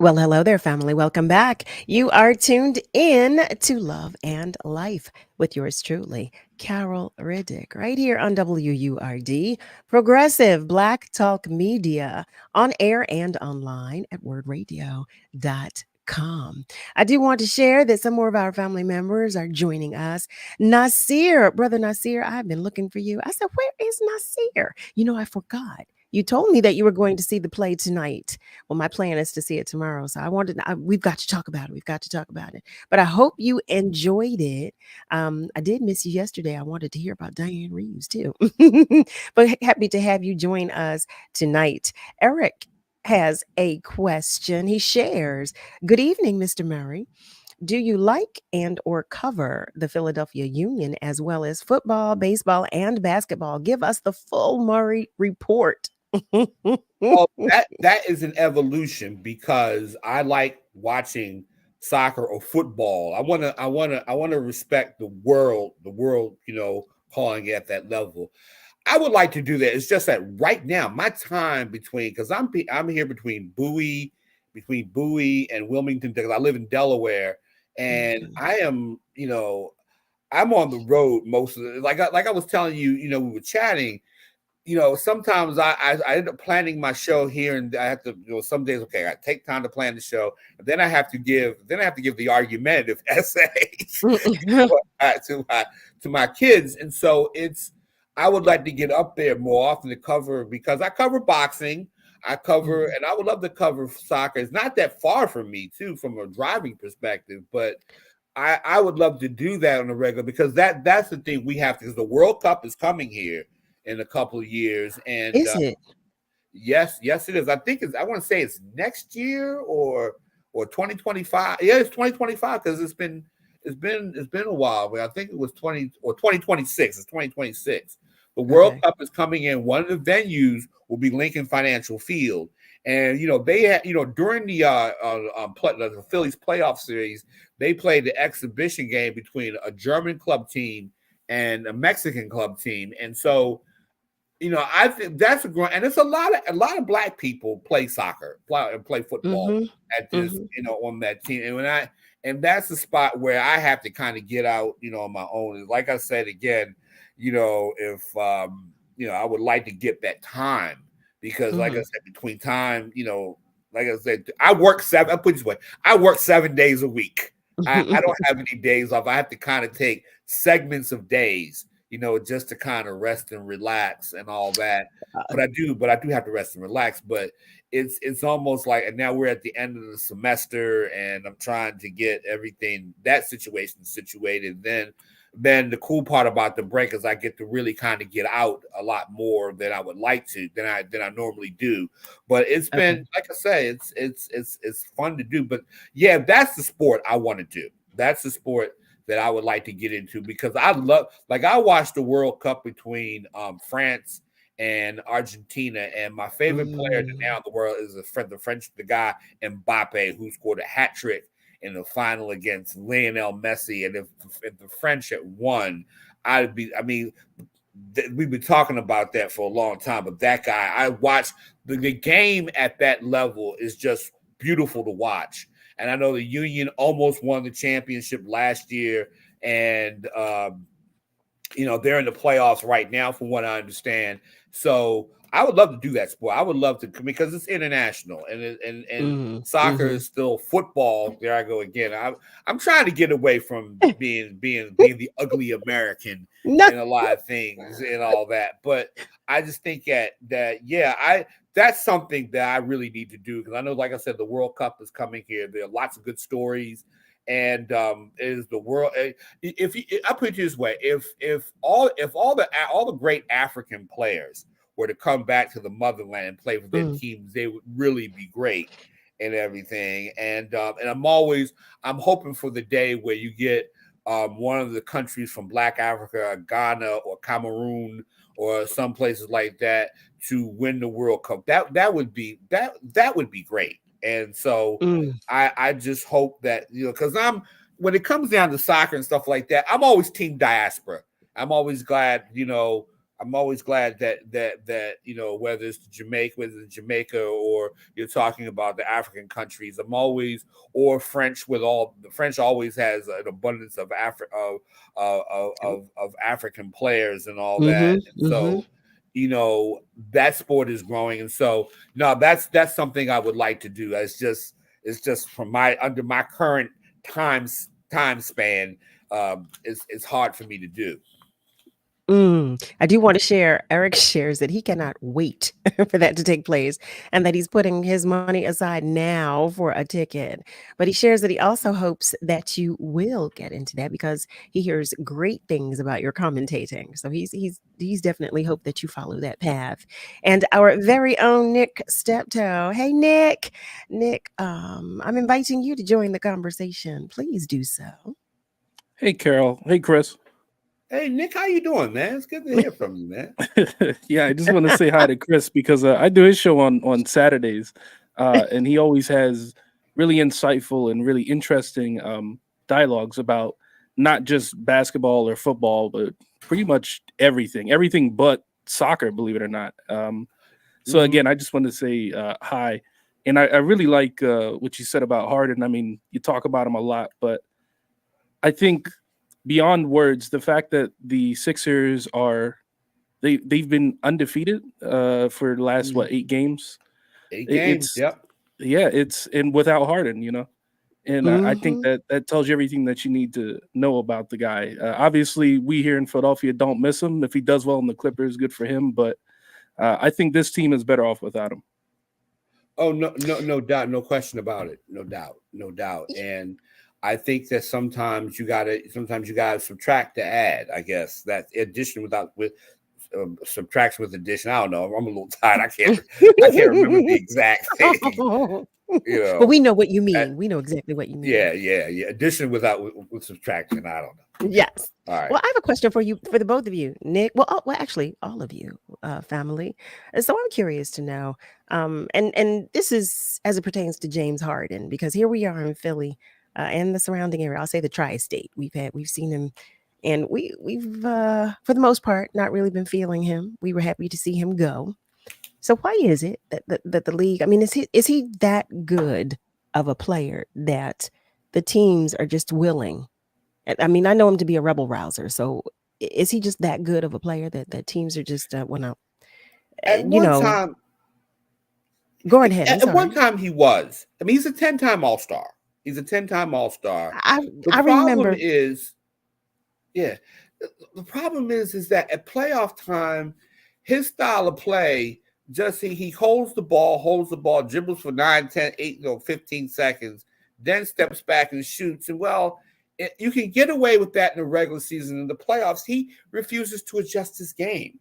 Well, hello there, family. Welcome back. You are tuned in to Love and Life with yours truly, Carol Riddick, right here on WURD, Progressive Black Talk Media, on air and online at wordradio.com. I do want to share that some more of our family members are joining us. Nasir, brother Nasir, I've been looking for you. I said, where is Nasir? You know, I forgot. You told me that you were going to see the play tonight. Well, my plan is to see it tomorrow. So we've got to talk about it. We've got to talk about it. But I hope you enjoyed it. I did miss you yesterday. I wanted to hear about Diane Reeves too. But happy to have you join us tonight. Eric has a question. He shares, good evening, Mr. Murray. Do you like and or cover the Philadelphia Union as well as football, baseball, and basketball? Give us the full Murray report. Well, that is an evolution because I like watching soccer or football. I want to respect the world, calling it at that level. I would like to do that. It's just that right now, my time because I'm here between Bowie and Wilmington, because I live in Delaware, and I am, I'm on the road most of the, like I was telling you, we were chatting. Sometimes I end up planning my show here, and I have to, some days, okay, I take time to plan the show, and then I have to give the argumentative essays to my kids, and so I would like to get up there more often to cover, because I cover boxing, and I would love to cover soccer. It's not that far from me too, from a driving perspective, but I would love to do that on a regular, because that's the thing we have to, because the World Cup is coming here in a couple of years, and is it? Yes, it is. I think I want to say it's next year or 2025. Yeah, it's 2025, because it's been a while. But I think it was 2026. It's 2026. The World Cup is coming in. One of the venues will be Lincoln Financial Field, and they had during the Phillies playoff series, they played the exhibition game between a German club team and a Mexican club team, and so. I think that's and it's a lot of Black people play soccer, play football at this, on that team. And that's the spot where I have to kind of get out, on my own. Like I said again, if I would like to get that time, because like I said, between time, like I said, I work 7 days a week. I don't have any days off. I have to kind of take segments of days, just to kind of rest and relax and all that. But I do have to rest and relax. But it's almost like, and now we're at the end of the semester, and I'm trying to get everything, that situation situated. Then the cool part about the break is I get to really kind of get out a lot more than I would like to, than I normally do. But it's been, like I say, it's fun to do. But yeah, that's the sport I want to do. That's the sport that I would like to get into, because I watched the World Cup between France and Argentina, and my favorite player now in the world is the guy Mbappe, who scored a hat trick in the final against Lionel Messi. And if the French had won, we've been talking about that for a long time. But that guy, I watched the game at that level is just beautiful to watch. And I know the Union almost won the championship last year, and they're in the playoffs right now, from what I understand. So I would love to do that sport. I would love to, because it's international, and soccer is still football. There I go again. I'm trying to get away from being the ugly American in a lot of things and all that. But I just think that's something that I really need to do, because I know, like I said, the World Cup is coming here. There are lots of good stories, and is the world. I put it this way: if all the great African players were to come back to the motherland and play for their teams, they would really be great and everything. And I'm hoping for the day where you get one of the countries from Black Africa, Ghana or Cameroon or some places like that, to win the World Cup. That would be great. And so I just hope that, because when it comes down to soccer and stuff like that, I'm always team diaspora. I'm always glad, I'm always glad that whether it's Jamaica or you're talking about the African countries, or French the French always has an abundance of African players and all that. And so, that sport is growing. And so, no, that's something I would like to do. It's just from under my current time span, it's hard for me to do. I do want to share. Eric shares that he cannot wait for that to take place and that he's putting his money aside now for a ticket. But he shares that he also hopes that you will get into that because he hears great things about your commentating. So he's definitely hope that you follow that path. And our very own Nick Steptoe. Hey, Nick, I'm inviting you to join the conversation. Please do so. Hey, Carol. Hey, Chris. Hey, Nick, how you doing, man? It's good to hear from you, man. Yeah, I just want to say hi to Chris because I do his show on Saturdays, and he always has really insightful and really interesting dialogues about not just basketball or football, but pretty much everything but soccer, believe it or not. So again, I just want to say hi, and I really like what you said about Harden. I mean, you talk about him a lot, but I think beyond words, the fact that the Sixers they've been undefeated for the last 8 games. 8 games, yep. Yeah, and without Harden, and I think that tells you everything that you need to know about the guy. Obviously, we here in Philadelphia don't miss him. If he does well in the Clippers, good for him. But I think this team is better off without him. Oh, no doubt, no question about it, no doubt. And I think that sometimes you gotta subtract to add. I guess that addition with subtraction with addition. I don't know. I'm a little tired. I can't remember the exact thing. But we know what you mean. We know exactly what you mean. Yeah. Addition with subtraction. I don't know. Yes. All right. Well, I have a question for you, for the both of you, Nick. Well, actually, all of you, family. So I'm curious to know, and this is as it pertains to James Harden, because here we are in Philly. And the surrounding area, I'll say the tri-state. We've seen him, and we've for the most part not really been feeling him. We were happy to see him go. So why is it that the league? I mean, is he that good of a player that the teams are just willing? I mean, I know him to be a rebel rouser. So is he just that good of a player that teams are just At one time, go ahead. At one time, he was. I mean, he's a 10-time All-Star. He's a 10-time All-Star. I remember. The problem is that at playoff time, his style of play, he holds the ball, dribbles for 9, 10, 8, 15 seconds, then steps back and shoots. And you can get away with that in the regular season. In the playoffs, he refuses to adjust his game.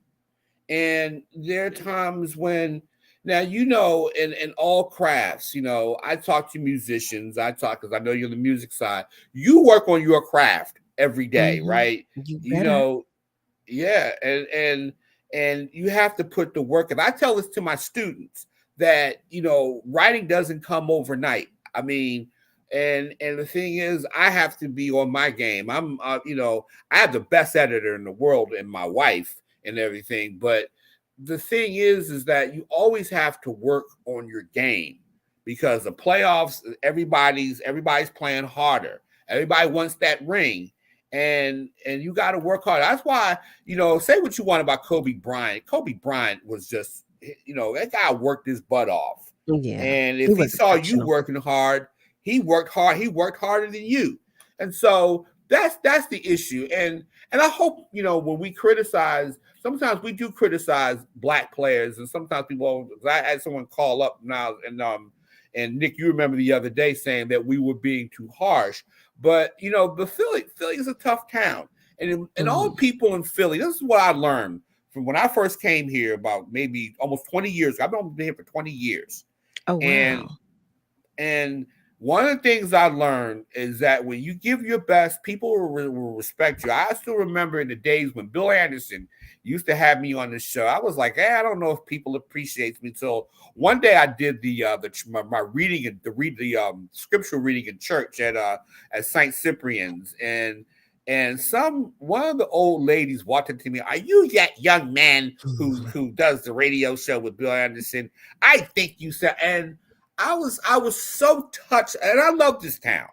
And there are times when, now, in all crafts, I talk to musicians. Because I know you're the music side. You work on your craft every day, right? Yeah. And you have to put the work. And I tell this to my students that, writing doesn't come overnight. I mean, and the thing is, I have to be on my game. I'm, I have the best editor in the world and my wife and everything, but the thing is that you always have to work on your game, because the playoffs, everybody's playing harder. Everybody wants that ring, and you got to work hard. That's why, say what you want about Kobe Bryant. Kobe Bryant was just, that guy worked his butt off. Yeah. And if he saw you working hard, he worked hard. He worked harder than you. And so that's the issue. And I hope, when we criticize, sometimes we do criticize Black players, and sometimes people. I had someone call up now, and Nick, you remember the other day saying that we were being too harsh. But the Philly is a tough town, and all people in Philly. This is what I learned from when I first came here about maybe almost 20 years ago. I've been here for 20 years. Oh wow! And one of the things I learned is that when you give your best, people will respect you. I still remember in the days when Bill Anderson used to have me on the show. I was like, I don't know if people appreciate me. So one day I did my reading and the scriptural reading in church at St. Cyprian's, and And one of the old ladies walked up to me. Are you that young man who does the radio show with Bill Anderson? I think you said. And I was so touched. And I love this town.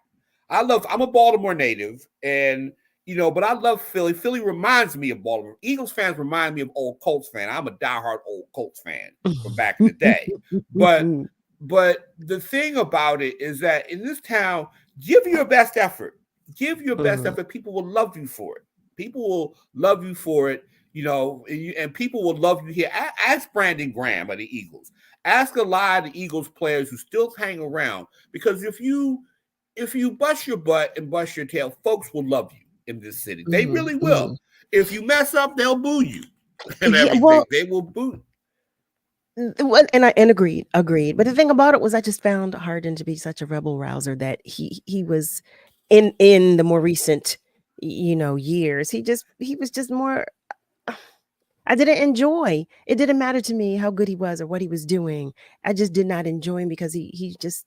I'm a Baltimore native, and but I love Philly. Philly reminds me of Baltimore. Eagles fans remind me of old Colts fan. I'm a diehard old Colts fan from back in the day. But the thing about it is that in this town, give your best effort. Give your best effort. People will love you for it. People will love you for it, and people will love you here. Ask Brandon Graham of the Eagles. Ask a lot of the Eagles players who still hang around, because if you bust your butt and bust your tail, folks will love you in this city. They really will. If you mess up, they'll boo you and everything. They will boo. And agreed. But the thing about it was, I just found Harden to be such a rebel rouser that he was in the more recent, years. He was just more. I didn't enjoy. It didn't matter to me how good he was or what he was doing. I just did not enjoy him because he just,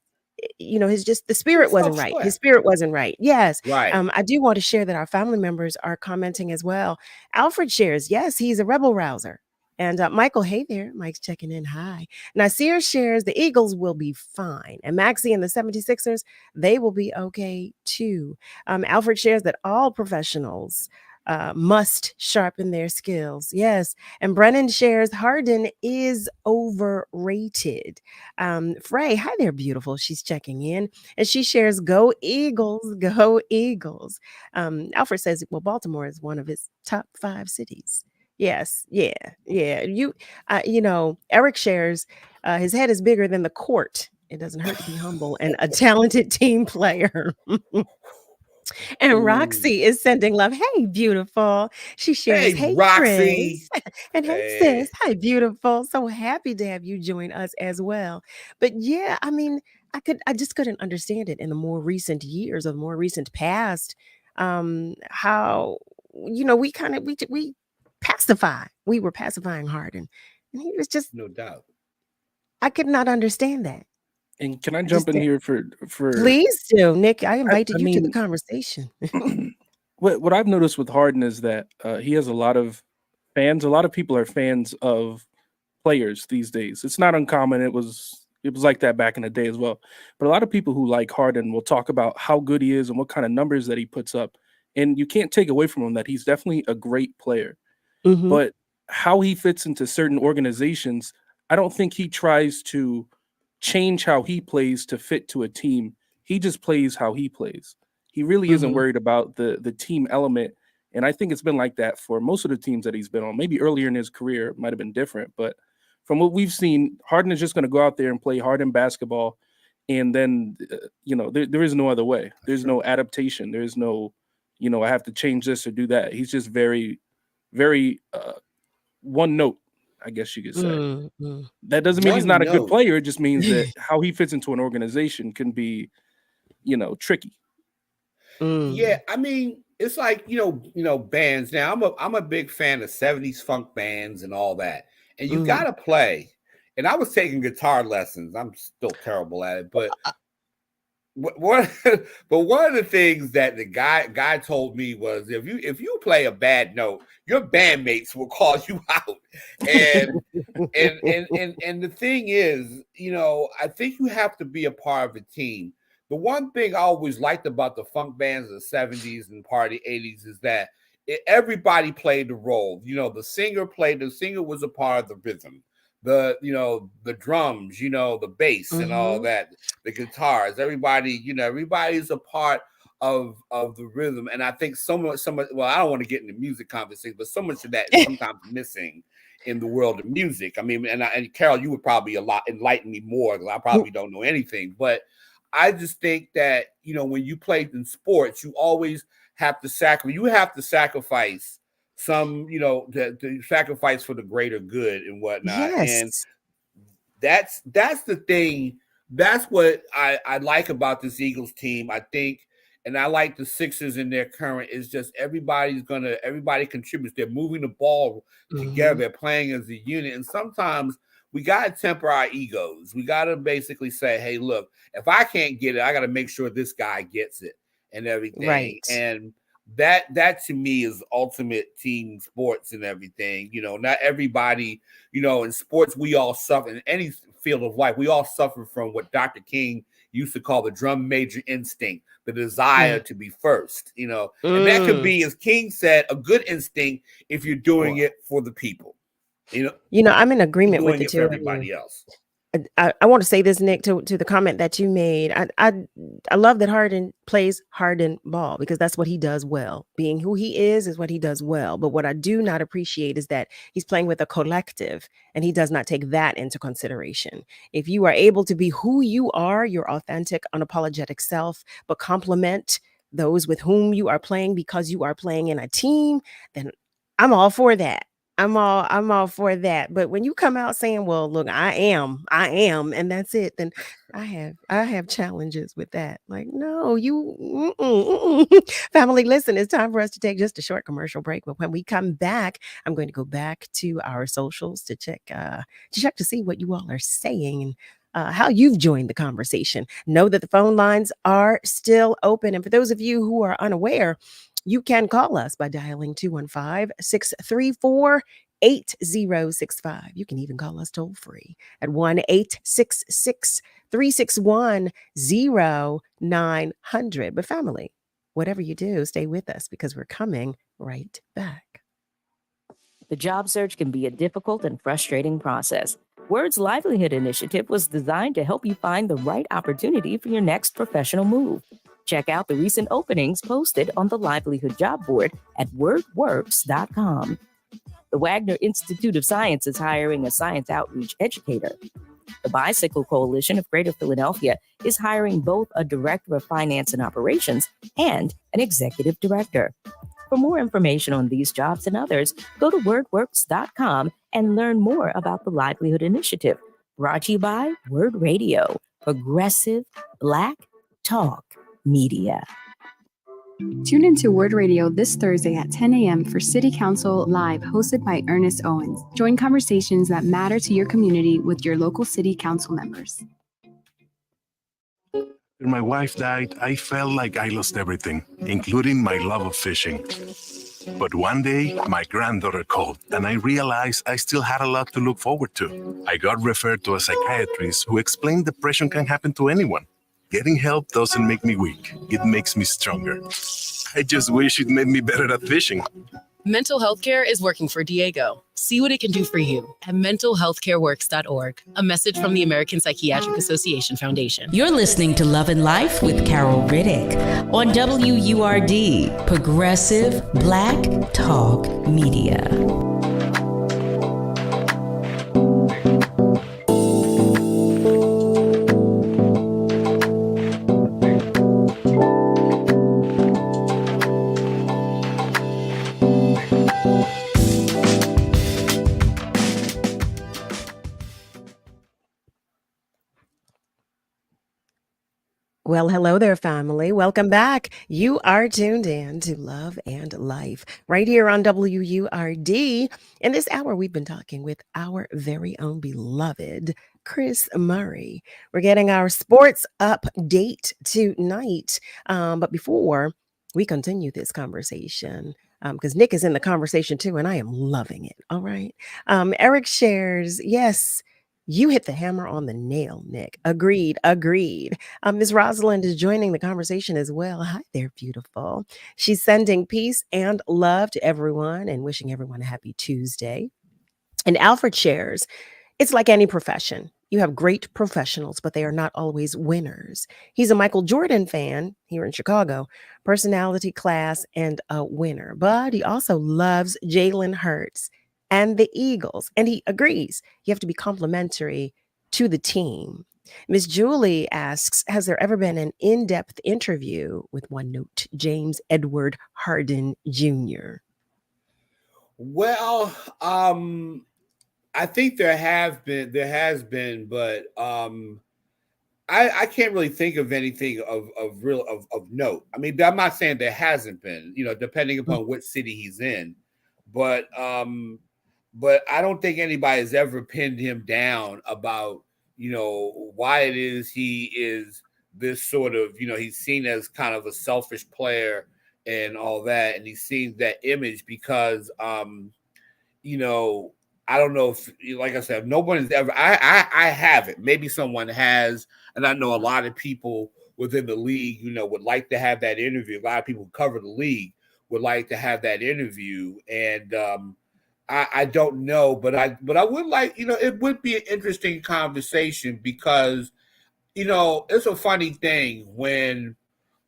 the spirit wasn't right. His spirit wasn't right. Yes. Right. I do want to share that our family members are commenting as well. Alfred shares, yes, he's a rebel rouser. And Michael, hey there. Mike's checking in. Hi. Nasir shares the Eagles will be fine. And Maxie and the 76ers, they will be okay too. Alfred shares that all professionals must sharpen their skills. Yes. And Brennan shares Harden is overrated. Frey, hi there, beautiful. She's checking in. And she shares, go Eagles, go Eagles. Alfred says, well, Baltimore is one of his top 5 cities. Yes. Yeah. Eric shares his head is bigger than the court. It doesn't hurt to be humble and a talented team player. And Roxy is sending love. Hey, beautiful. She shares, hey Roxy. Chris. And hey, sis. Hi, beautiful. So happy to have you join us as well. But yeah, I mean, I just couldn't understand it in the more recent years or the more recent past. How, we we were pacifying Harden, and he was just, no doubt. I could not understand that. And can I jump in here for please do, Nick? I invited you to the conversation. what I've noticed with Harden is that he has a lot of fans. A lot of people are fans of players these days. It's not uncommon. It was like that back in the day as well. But a lot of people who like Harden will talk about how good he is and what kind of numbers that he puts up. And you can't take away from him that he's definitely a great player. But how he fits into certain organizations, I don't think he tries to change how he plays to fit to a team. He just plays how he plays. He really isn't worried about the team element. And I think it's been like that for most of the teams that he's been on. Maybe earlier in his career it might have been different, but from what we've seen, Harden is just going to go out there and play Harden basketball. And then, there is no other way. There's no adaptation. There's no, I have to change this or do that. He's just very, very one note, I guess you could say. That doesn't mean he's not a good player. It just means that how he fits into an organization can be, tricky. Yeah, I mean, it's like bands. Now, I'm a big fan of 70s funk bands and all that, and you got to play. And I was taking guitar lessons. I'm still terrible at it, but one of the things that the guy told me was, if you play a bad note, your bandmates will call you out. And and the thing is, I think you have to be a part of a team. The one thing I always liked about the funk bands of the 70s and part of the 80s is that everybody played the role. The singer was a part of the rhythm. The drums, the bass and all that, the guitars, everybody's a part of the rhythm. And I think so much, well, I don't want to get into music conversation, but so much of that is sometimes missing in the world of music. I mean, and Carol, you would probably enlighten me more, because I probably don't know anything, but I just think that, when you play in sports, you always have to sacrifice some, to sacrifice for the greater good and whatnot. Yes. And that's the thing. That's what I like about this Eagles team. I think, and I like the Sixers in their current, is just everybody contributes. They're moving the ball together. They're playing as a unit. And sometimes we got to temper our egos. We got to basically say, hey, look, if I can't get it, I got to make sure this guy gets it and everything. Right. And that to me is ultimate team sports and everything. Not everybody, in sports, we all suffer in any field of life. We all suffer from what Dr. King used to call the drum major instinct, the desire to be first, and that could be, as King said, a good instinct if you're doing it for the people. I'm in agreement with the two of everybody you. else. I want to say this, Nick, to the comment that you made. I love that Harden plays Harden ball, because that's what he does well. Being who he is what he does well. But what I do not appreciate is that he's playing with a collective, and he does not take that into consideration. If you are able to be who you are, your authentic, unapologetic self, but complement those with whom you are playing because you are playing in a team, then I'm all for that. I'm all for that. But when you come out saying, well, look, I am, and that's it, then I have challenges with that. Like, no, you family, listen, it's time for us to take just a short commercial break. But when we come back, I'm going to go back to our socials to check to see what you all are saying and how you've joined the conversation. Know that the phone lines are still open. And for those of you who are unaware, you can call us by dialing 215-634-8065. You can even call us toll free at 1-866-361-0900. But family, whatever you do, stay with us, because we're coming right back. The job search can be a difficult and frustrating process. WURD's Livelihood Initiative was designed to help you find the right opportunity for your next professional move. Check out the recent openings posted on the Livelihood Job Board at wordworks.com. The Wagner Institute of Science is hiring a science outreach educator. The Bicycle Coalition of Greater Philadelphia is hiring both a director of finance and operations and an executive director. For more information on these jobs and others, go to wordworks.com and learn more about the Livelihood Initiative, brought to you by WURD Radio, Progressive Black Talk Media. Tune into WURD Radio this Thursday at 10 a.m. for City Council Live, hosted by Ernest Owens. Join conversations that matter to your community with your local City Council members. When my wife died, I felt like I lost everything, including my love of fishing. But one day, my granddaughter called, and I realized I still had a lot to look forward to. I got referred to a psychiatrist who explained depression can happen to anyone. Getting help doesn't make me weak. It makes me stronger. I just wish it made me better at fishing. Mental health care is working for Diego. See what it can do for you at mentalhealthcareworks.org. A message from the American Psychiatric Association Foundation. You're listening to Love and Life with Carol Riddick on WURD, Progressive Black Talk Media. Well, hello there, family. Welcome back. You are tuned in to Love and Life right here on WURD. In this hour, we've been talking with our very own beloved Chris Murray. We're getting our sports update tonight. But before we continue this conversation, because Nick is in the conversation too, and I am loving it. All right. Eric shares, yes, you hit the hammer on the nail, Nick. Agreed. Ms. Rosalind is joining the conversation as well. Hi there, beautiful. She's sending peace and love to everyone and wishing everyone a happy Tuesday. And Alfred shares, it's like any profession. You have great professionals, but they are not always winners. He's a Michael Jordan fan here in Chicago, personality, class, and a winner. But he also loves Jalen Hurts and the Eagles. And he agrees you have to be complimentary to the team. Miss Julie asks, has there ever been an in-depth interview with one note, James Edward Harden Jr.? Well, I think there has been, but I can't really think of anything of note. I mean, I'm not saying there hasn't been, depending upon what city he's in, but I don't think anybody has ever pinned him down about, why it is he is this sort of, he's seen as kind of a selfish player and all that, and he's seen that image because you know, I don't know if, like I said, no one has ever. I haven't. Maybe someone has, and I know a lot of people within the league, you know, would like to have that interview. A lot of people who cover the league would like to have that interview, and I don't know, but I would like, you know, it would be an interesting conversation because, you know, it's a funny thing when,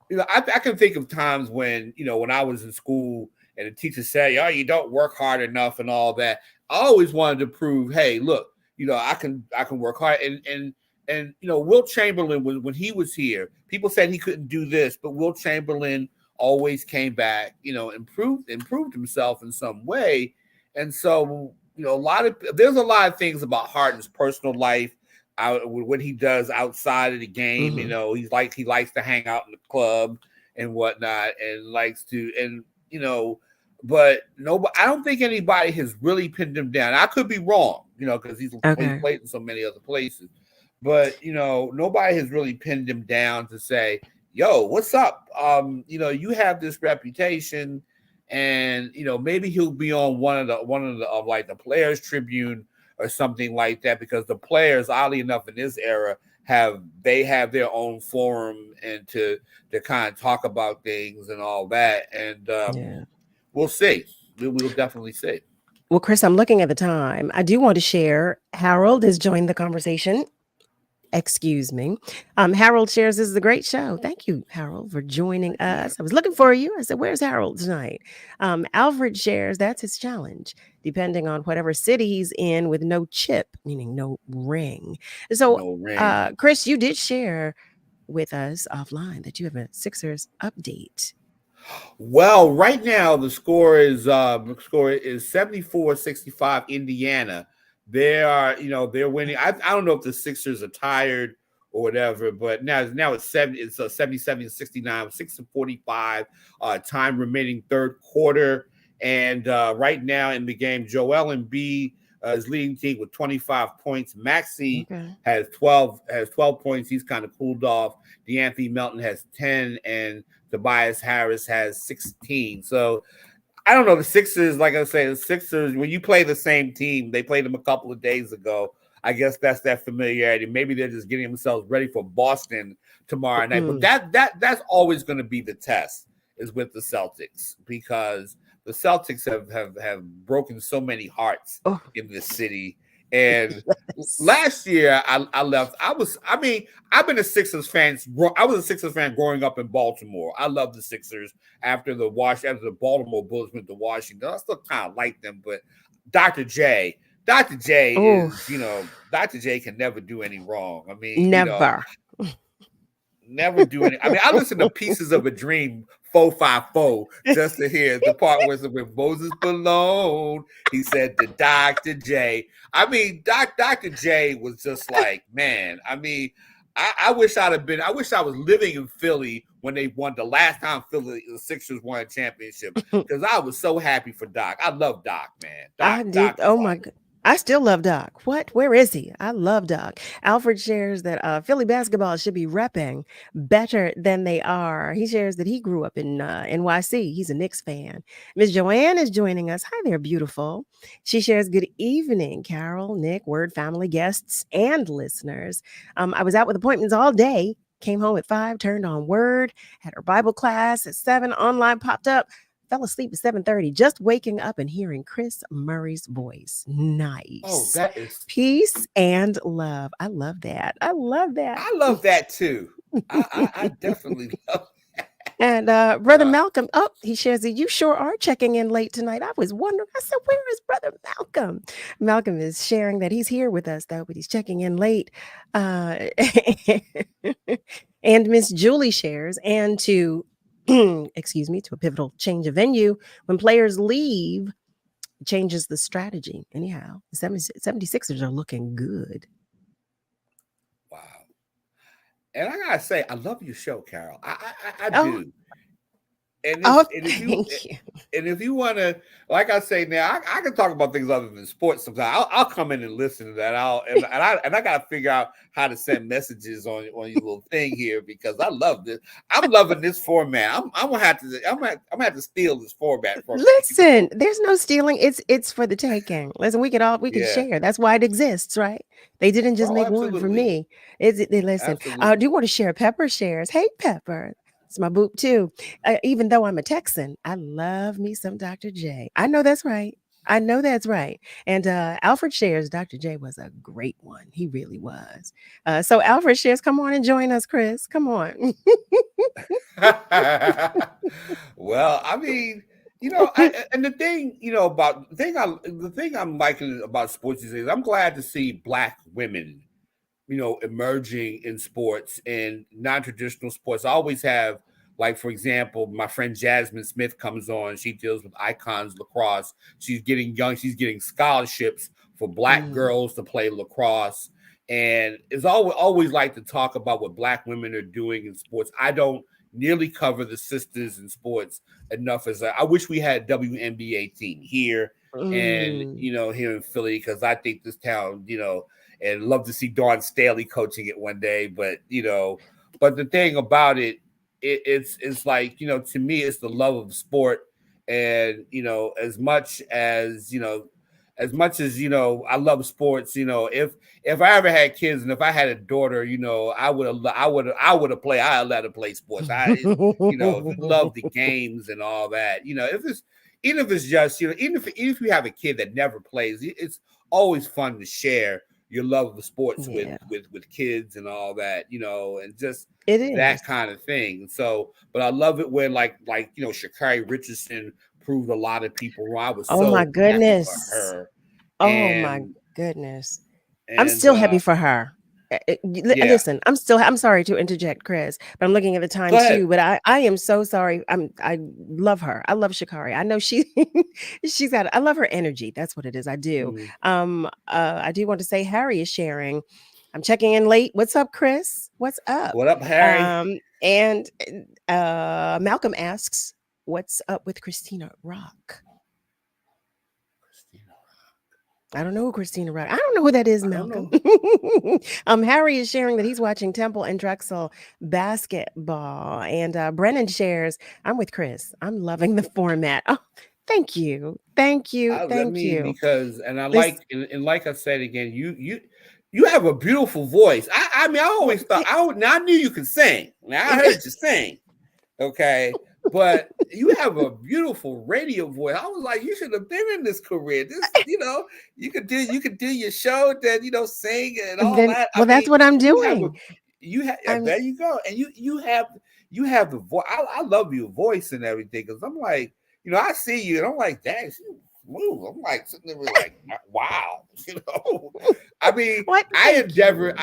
you know, I can think of times when, you know, when I was in school and the teacher said, "Oh, you don't work hard enough," and all that. I always wanted to prove, hey, look, you know, I can work hard. And you know, Wilt Chamberlain, when he was here, people said he couldn't do this, but Wilt Chamberlain always came back, you know, improved himself in some way. And so, you know, there's a lot of things about Harden's personal life, what he does outside of the game. You know, he likes to hang out in the club and whatnot, and likes to, and you know, but nobody, I don't think anybody has really pinned him down. I could be wrong, you know, because he's played in so many other places, but you know, nobody has really pinned him down to say, "Yo, what's up? You know, you have this reputation." And you know, maybe he'll be on one of the like the Players Tribune or something like that, because the players, oddly enough, in this era have their own forum and to kind of talk about things and all that. And we'll see. We'll definitely see. Well, Chris, I'm looking at the time. I do want to share. Harold has joined the conversation. Excuse me. Harold shares, this is a great show. Thank you, Harold, for joining us. I was looking for you. I said, where's Harold tonight? Alfred shares, that's his challenge, depending on whatever city he's in, with no chip, meaning no ring. So, No ring. Chris, you did share with us offline that you have a Sixers update. Well, right now the score is 74-65 Indiana. They are, you know, they're winning. I don't know if the Sixers are tired or whatever, but now it's 77-69, 6:45 time remaining third quarter. And right now in the game, Joel Embiid is leading the team with 25 points. Maxey has 12 points. He's kind of cooled off. DeAnthony Melton has 10, and Tobias Harris has 16. So I don't know. The Sixers, like I say, when you play the same team, they played them a couple of days ago. I guess that's that familiarity. Maybe they're just getting themselves ready for Boston tomorrow night. But that's always going to be the test, is with the Celtics, because the Celtics have broken so many hearts in this city. And last year I left. I've been a Sixers fan. I was a Sixers fan growing up in Baltimore. I love the Sixers after the Baltimore Bulls went to Washington. I still kind of like them, but Dr. J is, you know, Dr. J can never do any wrong. I mean, never. You know, never do any. I mean, I listen to Pieces of a Dream 454 just to hear the part where with Moses Malone, he said to Dr. J. I mean, Dr. J was just like, man. I mean, I wish I was living in Philly when they won the last time the Sixers won a championship, because I was so happy for Doc. I love Doc, man. I did. Oh my God. I still love Doc. What? Where is he? I love Doc. Alfred shares that Philly basketball should be repping better than they are. He shares that he grew up in NYC. He's a Knicks fan. Miss Joanne is joining us. Hi there, beautiful. She shares, good evening, Carol, Nick, WURD family, guests, and listeners. I was out with appointments all day. Came home at 5, turned on WURD, had her Bible class at 7, online popped up. Fell asleep at 7:30, just waking up and hearing Chris Murray's voice. Nice. Oh, that is peace and love. I love that. I love that. I love that too. I definitely love that. And Brother Malcolm, he shares that you sure are checking in late tonight. I was wondering, I said, where is Brother Malcolm? Malcolm is sharing that he's here with us, though, but he's checking in late. And Miss Julie shares, and to excuse me, to a pivotal change of venue. When players leave, changes the strategy. Anyhow, the 76ers are looking good. And I gotta say, I love your show, Carol. I do. And Oh, if thank you. and if you want to, like I say now, I can talk about things other than sports sometimes. I'll come in and listen to that. I got to figure out how to send messages on your little thing here because I love this. I'm loving this format. I'm gonna have to steal this format from you. Listen, there's no stealing. It's for the taking. Listen, we can Yeah. share. That's why it exists, right? They didn't just Oh, make one for absolutely. me. They listen. Absolutely. I do want to share. Pepper shares. Hey, Pepper. It's my boop too. Even though I'm a Texan, I love me some Dr. J. I know that's right. I know that's right. And Alfred shares Dr. J was a great one. He really was. So Alfred shares, come on and join us, Chris. Come on. Well, I mean, and the thing, about the thing I'm liking about sports is I'm glad to see Black women, emerging in sports and non-traditional sports. I always have, like, for example, my friend Jasmine Smith comes on. She deals with Icons Lacrosse. She's getting scholarships for Black girls to play lacrosse. And it's always like to talk about what Black women are doing in sports. I don't nearly cover the sisters in sports enough as I wish we had a WNBA team here and here in Philly, because I think this town, and love to see Dawn Staley coaching it one day. But but the thing about it's like, to me, it's the love of sport. And as much as I love sports, if I ever had kids and if I had a daughter, I would have let her play sports. If you love the games and all that, even if it's just, even if you have a kid that never plays, it's always fun to share your love of the sports with kids and all that, and just that kind of thing. So, but I love it when like Sha'Carri Richardson proved a lot of people wrong. I was so my happy goodness. for her. Oh my goodness. I'm still happy for her. Listen, I'm sorry to interject, Chris, but I'm looking at the time too. But I am so sorry. I love her. I love Sha'Carri. I know she's I love her energy. That's what it is. I do. I do want to say Harry is sharing. I'm checking in late. What's up, Chris? What's up? What up, Harry? And Malcolm asks, what's up with Christina Rock? I don't know who Christina Rock. I don't know who that is, Malcolm. Harry is sharing that he's watching Temple and Drexel basketball, and Brennan shares, "I'm with Chris. I'm loving the format." Oh, thank you. Because like I said again, you have a beautiful voice. I mean, I always thought I knew you could sing. Now I heard you sing. Okay. But you have a beautiful radio voice. I was like, you should have been in this career. You could do your show, then sing and all that. Well, that's what I'm doing. There you go. And you have the voice. I love your voice and everything, because I'm like, I see you and I'm like, dang, she move. I'm like sitting there like, wow. I mean, I endeavor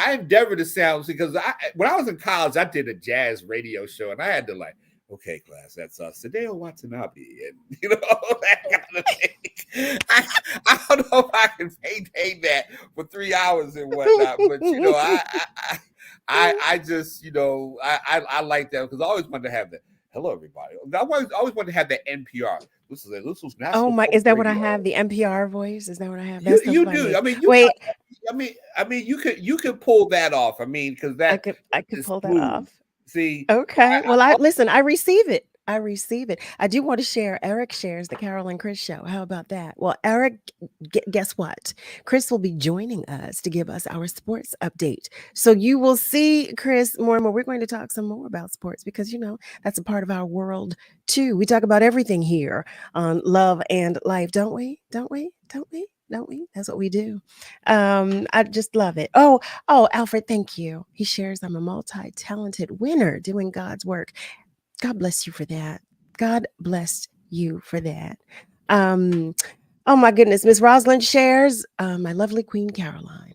to sound, because when I was in college, I did a jazz radio show and I had to like, okay, class, that's Sadeo Watanabe, and that kind of thing. I don't know if I can maintain that for 3 hours and whatnot, but I just I like that, because I always wanted to have that. Hello, everybody. I always wanted to have that NPR. This was national. Oh my! Is that what I have? The NPR voice? Is that what I have? That's you do. I mean, wait. I mean, you could pull that off. I mean, because I could pull that off. See, okay. Well, I listen. I receive it. I do want to share. Eric shares the Carol and Chris show. How about that? Well, Eric, guess what? Chris will be joining us to give us our sports update. So you will see Chris more and more. We're going to talk some more about sports, because that's a part of our world too. We talk about everything here on Love and Life, don't we? Don't we? That's what we do. I just love it. Oh, Alfred, thank you. He shares, I'm a multi-talented winner doing God's work. God bless you for that. God bless you for that. Oh my goodness. Miss Rosalind shares, my lovely Queen Caroline.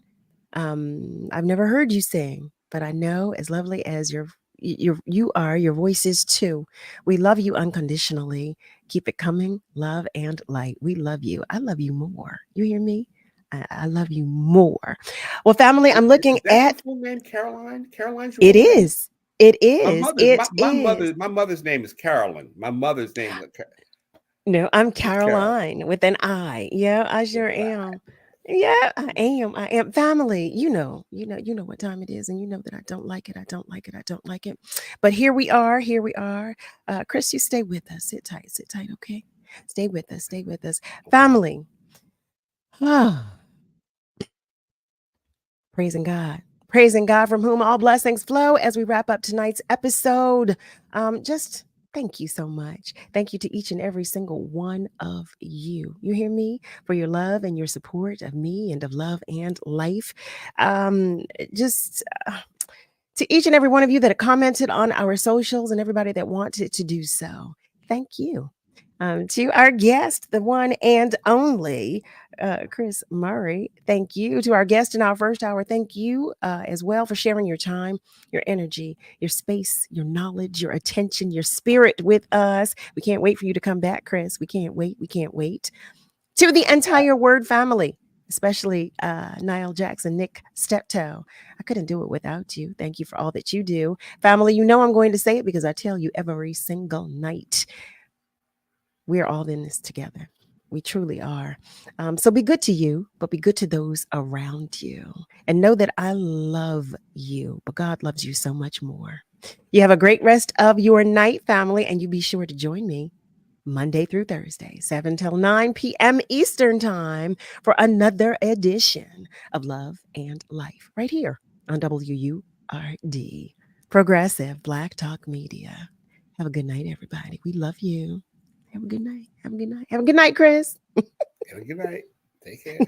I've never heard you sing, but I know as lovely as you are, your voice is too. We love you unconditionally. Keep it coming. Love and light. We love you. I love you more. You hear me? I love you more. Well, family, I'm looking at full name Caroline. Caroline's it is. It is. My mother's name is Carolyn. My mother's name is No, I'm Carol. Caroline with an I. Yeah, I sure am. Yeah, I am. I am. Family, you know what time it is, and you know that I don't like it. I don't like it. I don't like it. But here we are. Here we are. Chris, you stay with us. Sit tight. Sit tight. Okay. Stay with us. Stay with us. Family. Praising God. Praising God from whom all blessings flow as we wrap up tonight's episode. Just thank you so much. Thank you to each and every single one of you. You hear me? For your love and your support of me and of love and life. Just to each and every one of you that commented on our socials and everybody that wanted to do so. Thank you. To our guest, the one and only Chris Murray, thank you. To our guest in our first hour, thank you as well for sharing your time, your energy, your space, your knowledge, your attention, your spirit with us. We can't wait for you to come back, Chris. We can't wait. We can't wait. To the entire WURD family, especially Niall Jackson, Nick Steptoe. I couldn't do it without you. Thank you for all that you do. Family, you know I'm going to say it because I tell you every single night. We're all in this together. We truly are. So be good to you, but be good to those around you. And know that I love you, but God loves you so much more. You have a great rest of your night, family, and you be sure to join me Monday through Thursday, 7 till 9 p.m. Eastern Time for another edition of Love and Life right here on WURD, Progressive Black Talk Media. Have a good night, everybody. We love you. Have a good night. Have a good night. Have a good night, Chris. Have a good night. Take care.